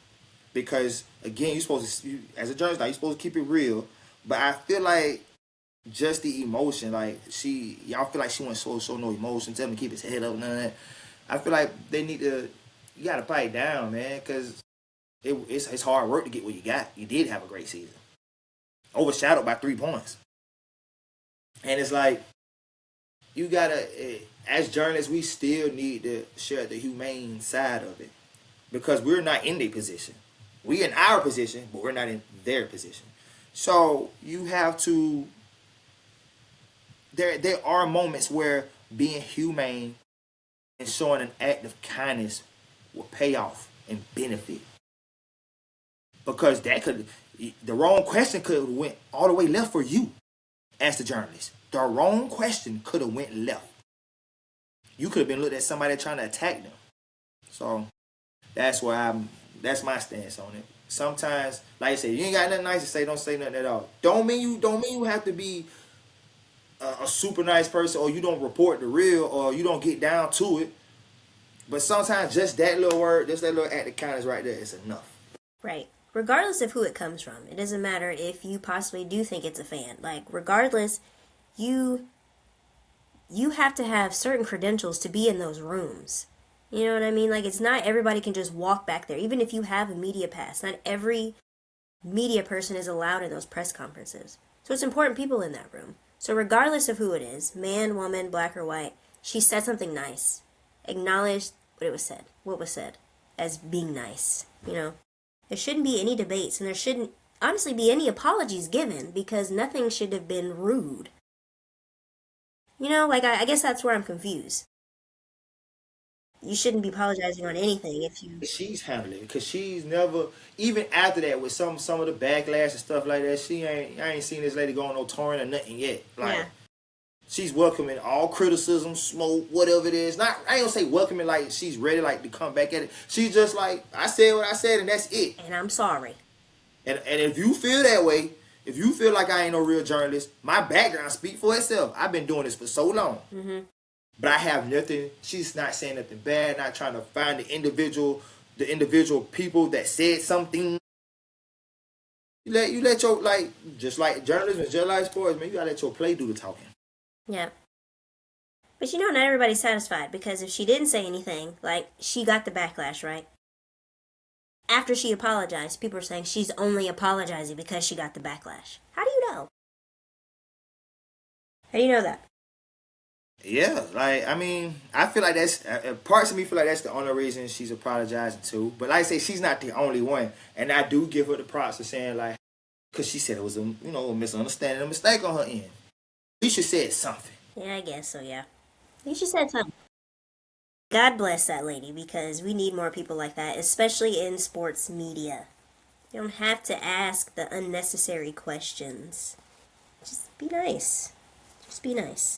Because, again, as a journalist, you're supposed to keep it real. But I feel like just the emotion, like, y'all feel like she went so no emotion, tell him to keep his head up, none of that. I feel like you got to pipe down, man, because it's hard work to get what you got. You did have a great season. Overshadowed by 3 points. And it's like, you got to, as journalists, we still need to share the humane side of it. Because we're not in their position. We're in our position, but we're not in their position. So you have to, there are moments where being humane and showing an act of kindness will pay off and benefit. Because the wrong question could have went all the way left for you as the journalist. The wrong question could have went left. You could have been looked at somebody trying to attack them. So that's my stance on it. Sometimes, like I said, you ain't got nothing nice to say, don't say nothing at all. Don't mean you have to be a super nice person, or you don't report the real, or you don't get down to it. But sometimes just that little word, just that little act of kindness right there is enough. Right. Regardless of who it comes from. It doesn't matter if you possibly do think it's a fan. Like, regardless, you have to have certain credentials to be in those rooms. You know what I mean? Like, it's not everybody can just walk back there. Even if you have a media pass, not every media person is allowed in those press conferences. So it's important people in that room. So regardless of who it is, man, woman, black or white, she said something nice. Acknowledged what was said as being nice, There shouldn't be any debates, and there shouldn't honestly be any apologies given, because nothing should have been rude. I guess that's where I'm confused. You shouldn't be apologizing on anything if you... She's handling it, because she's never, even after that, with some of the backlash and stuff like that, I ain't seen this lady go on no touring or nothing yet. Like, she's welcoming all criticism, smoke, whatever it is. I ain't gonna say welcoming like she's ready to come back at it. She's just like, I said what I said, and that's it. And I'm sorry. And if you feel that way, if you feel like I ain't no real journalist, my background speaks for itself. I've been doing this for so long. Mm-hmm. But I have nothing. She's not saying nothing bad, not trying to find the individual people that said something. You let your, just like journalism, just like sports, man, you gotta let your play do the talking. Yeah. But not everybody's satisfied, because if she didn't say anything, she got the backlash, right? After she apologized, people are saying she's only apologizing because she got the backlash. How do you know? How do you know that? Yeah, I feel like that's, parts of me feel like that's the only reason she's apologizing too. But like I say, she's not the only one. And I do give her the props for saying, because she said it was a misunderstanding, a mistake on her end. At least she said something. Yeah, I guess so, yeah. At least she said something. God bless that lady, because we need more people like that, especially in sports media. You don't have to ask the unnecessary questions. Just be nice. Just be nice.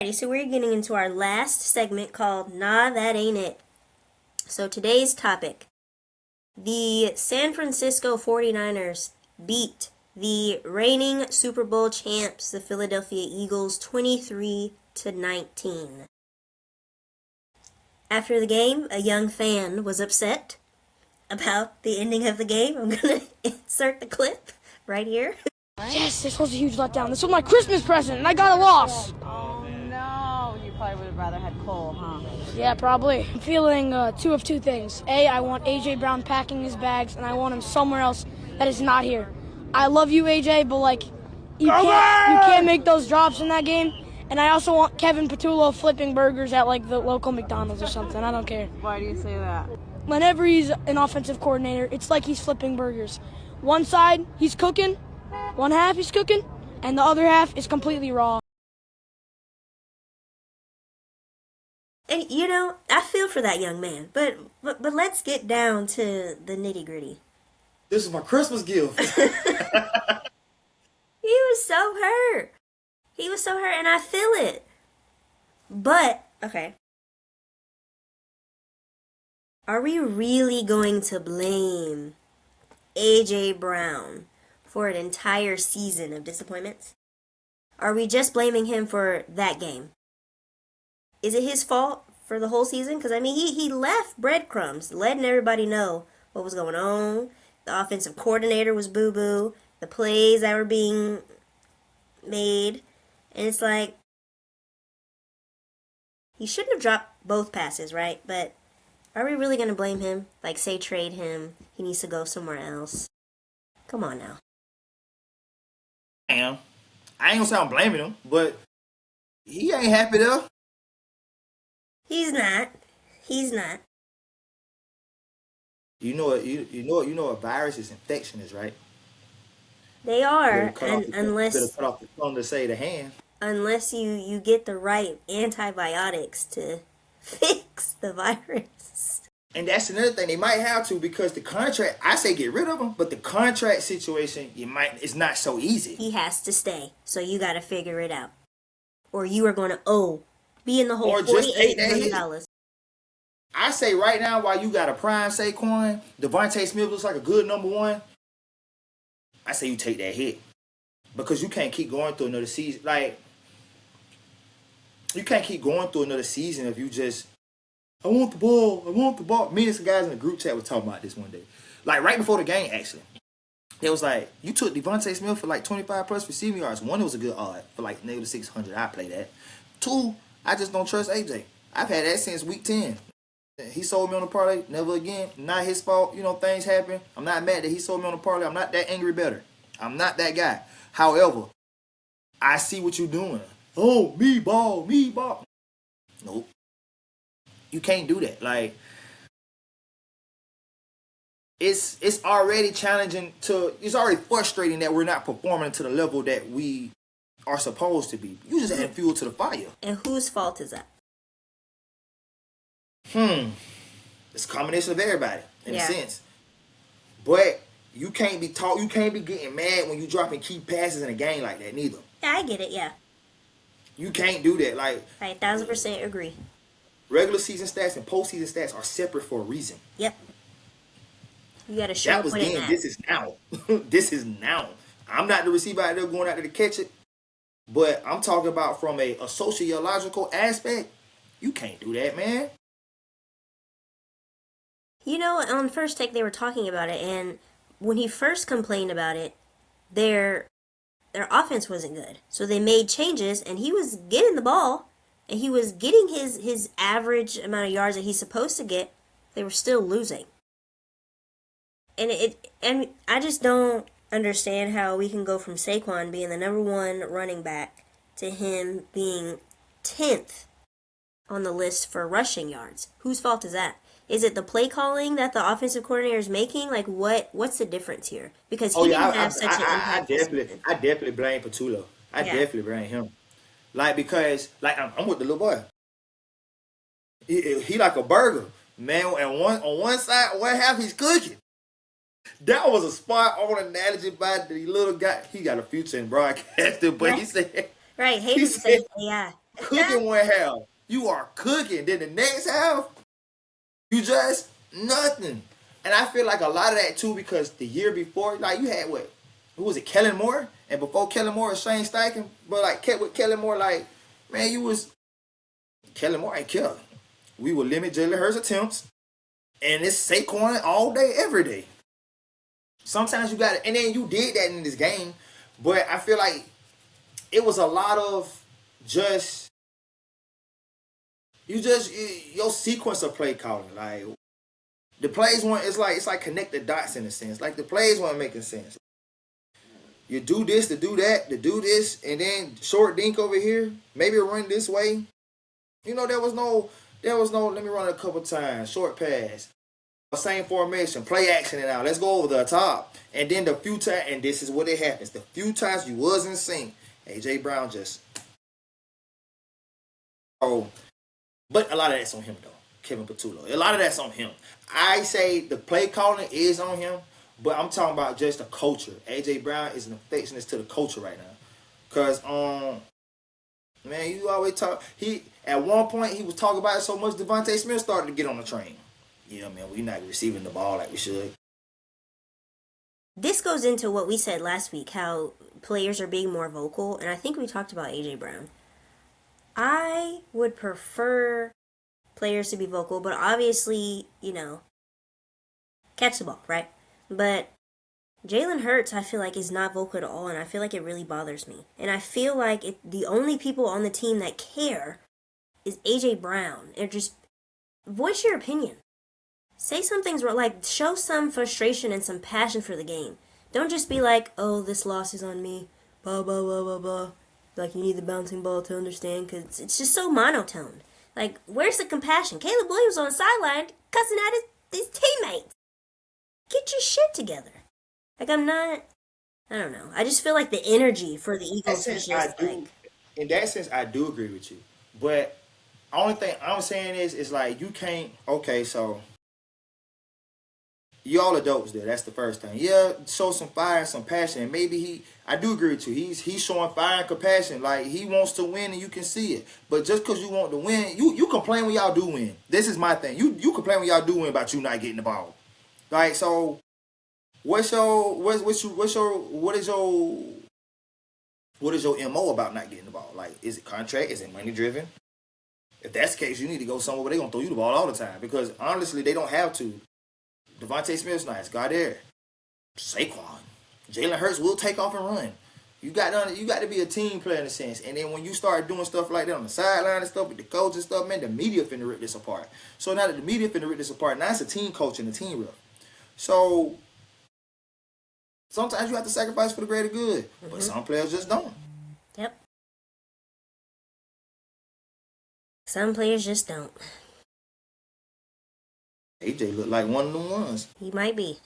Alrighty, so we're getting into our last segment called Nah, That Ain't It. So today's topic. The San Francisco 49ers beat the reigning Super Bowl champs, the Philadelphia Eagles, 23-19. After the game, a young fan was upset about the ending of the game. I'm going to insert the clip right here. Yes, this was a huge letdown. This was my Christmas present, and I got a loss. Oh, no. You probably would have rather had Cole, huh? Yeah, probably. I'm feeling two of two things. A, I want A.J. Brown packing his bags, and I want him somewhere else that is not here. I love you, A.J., but, you can't make those drops in that game. And I also want Kevin Patullo flipping burgers at like the local McDonald's or something. I don't care. Why do you say that? Whenever he's an offensive coordinator, it's like he's flipping burgers. One side, he's cooking. One half, he's cooking. And the other half is completely raw. And you know, I feel for that young man. But let's get down to the nitty-gritty. This is my Christmas gift. He was so hurt. He was so hurt, and I feel it. But, okay. Are we really going to blame A.J. Brown for an entire season of disappointments? Are we just blaming him for that game? Is it his fault for the whole season? Because, I mean, he left breadcrumbs, letting everybody know what was going on. The offensive coordinator was boo-boo. The plays that were being made. And it's like, he shouldn't have dropped both passes, right? But are we really going to blame him? Like, say trade him. He needs to go somewhere else. Come on now. I ain't gonna say I'm blaming him, but he ain't happy though. He's not. He's not. You know what virus is infection is, right? They are, Better unless cut off the tongue to say the hand. unless you get the right antibiotics to fix the virus. And that's another thing they might have to, because the contract, I say get rid of him, but the contract situation it's not so easy. He has to stay, so you got to figure it out, or you are going to be in the hole Or just take $48 that hit. million. I say right now, while you got a prime Saquon, Devontae Smith looks like a good number one. I say you take that hit, because you can't keep going through another season. Like, you can't keep going through another season if you just, I want the ball. Me and some guys in the group chat were talking about this one day. Like, right before the game, actually. It was like, you took Devontae Smith for like 25 plus receiving yards. One, it was a good odd for like negative 600. I play that. Two, I just don't trust AJ. I've had that since week 10. He sold me on the parlay. Never again. Not his fault. You know, things happen. I'm not mad that he sold me on the parlay. I'm not that angry better. I'm not that guy. However, I see what you're doing. Oh, me ball. Nope. You can't do that. Like, it's already challenging it's already frustrating that we're not performing to the level that we are supposed to be. You just add fuel to the fire. And whose fault is that? It's a combination of everybody in a Yeah. sense. But you can't be getting mad when you dropping key passes in a game like that neither. Yeah, I get it, yeah. You can't do that. Like, I 1,000% agree. regular season stats and postseason stats are separate for a reason. Yep. You got to show That up was when it then. matters. This is now. This is now. I'm not the receiver out there going out there to catch it. But I'm talking about from a sociological aspect. You can't do that, man. You know, on First Take, they were talking about it, and when he first complained about it, their offense wasn't good. So they made changes, and he was getting the ball, and he was getting his average amount of yards that he's supposed to get. They were still losing. And I just don't understand how we can go from Saquon being the number one running back to him being 10th on the list for rushing yards. Whose fault is that? Is it the play calling that the offensive coordinator is making? Like, what's the difference here? Because he didn't have such an impact. I definitely blame Patullo. I definitely blame him. Like, because, like, I'm with the little boy. He like a burger, man. And on one side, one half he's cooking. That was a spot on analogy by the little guy. He got a future in broadcasting, but he said, right, Hayden he said, said, yeah. cooking one half. You are cooking. Then the next half, you just nothing. And I feel like a lot of that too, because the year before, like, you had who was it, Kellen Moore? And before Kellen Moore was Shane Steichen. But like, kept with Kellen Moore, like, man, Kellen Moore ain't killer. We would limit Jalen Hurts' attempts. And it's Saquon all day, every day. Sometimes you got it. And then you did that in this game. But I feel like it was a lot of your sequence of play calling. Like, the plays weren't, it's like connect the dots in a sense. Like, the plays weren't making sense. You do this to do that, to do this, and then short dink over here. Maybe run this way. You know, there was no, let me run it a couple times. Short pass. Same formation. Play action it out. Let's go over the top. And then the few times, and this is what it happens. The few times you was in sync, A.J. Brown just. Oh, but a lot of that's on him, though. Kevin Patullo. A lot of that's on him. I say the play calling is on him, but I'm talking about just the culture. A.J. Brown is an affectionist to the culture right now. Because, man, you always talk. At one point, he was talking about it so much, Devontae Smith started to get on the train. Yeah, man, we're not receiving the ball like we should. This goes into what we said last week, how players are being more vocal, and I think we talked about A.J. Brown. I would prefer players to be vocal, but obviously, you know, catch the ball, right? But Jalen Hurts, I feel like, is not vocal at all, and I feel like it really bothers me. And I feel like the only people on the team that care is A.J. Brown. And just voice your opinion. Say something's wrong, like, show some frustration and some passion for the game. Don't just be like, oh, this loss is on me, blah, blah, blah, blah, blah. Like, you need the bouncing ball to understand, because it's just so monotone. Like, where's the compassion? Caleb Williams on the sideline cussing at his teammates. Get your shit together. Like, I don't know. I just feel like the energy for the Eagles is just like... In that sense, I do agree with you. But only thing I'm saying is like, you can't... Okay, so... Y'all adults there. That's the first thing. Yeah, show some fire and some passion. And maybe I do agree with you. He's showing fire and compassion. Like, he wants to win and you can see it. But just because you want to win, you complain when y'all do win. This is my thing. You complain when y'all do win about you not getting the ball. Like, so what is your MO about not getting the ball? Like, is it contract? Is it money driven? If that's the case, you need to go somewhere where they're gonna throw you the ball all the time. Because honestly, they don't have to. Devontae Smith's nice. Goddard. Saquon. Jalen Hurts will take off and run. You got to be a team player in a sense. And then when you start doing stuff like that on the sideline and stuff with the coach and stuff, man, the media finna rip this apart. So now that the media finna rip this apart, now it's a team coach and a team rep. So sometimes you have to sacrifice for the greater good. But some players just don't. Yep. Some players just don't. AJ look like one of them ones. He might be.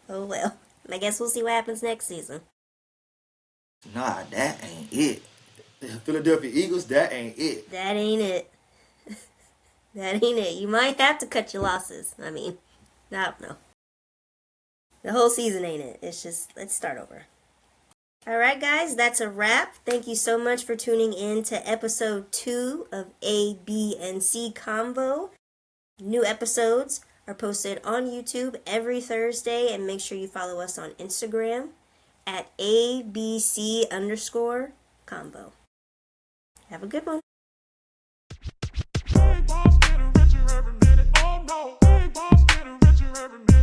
Oh well. I guess we'll see what happens next season. Nah, that ain't it. The Philadelphia Eagles, that ain't it. That ain't it. That ain't it. You might have to cut your losses. I mean, I don't know. The whole season ain't it. It's just, let's start over. Alright guys, that's a wrap. Thank you so much for tuning in to episode 2 of A, B, and C Convo. New episodes are posted on YouTube every Thursday, and make sure you follow us on Instagram at ABC_Convo. Have a good one. Hey, boss, getting richer every minute. Oh no. Hey, boss, getting richer every minute.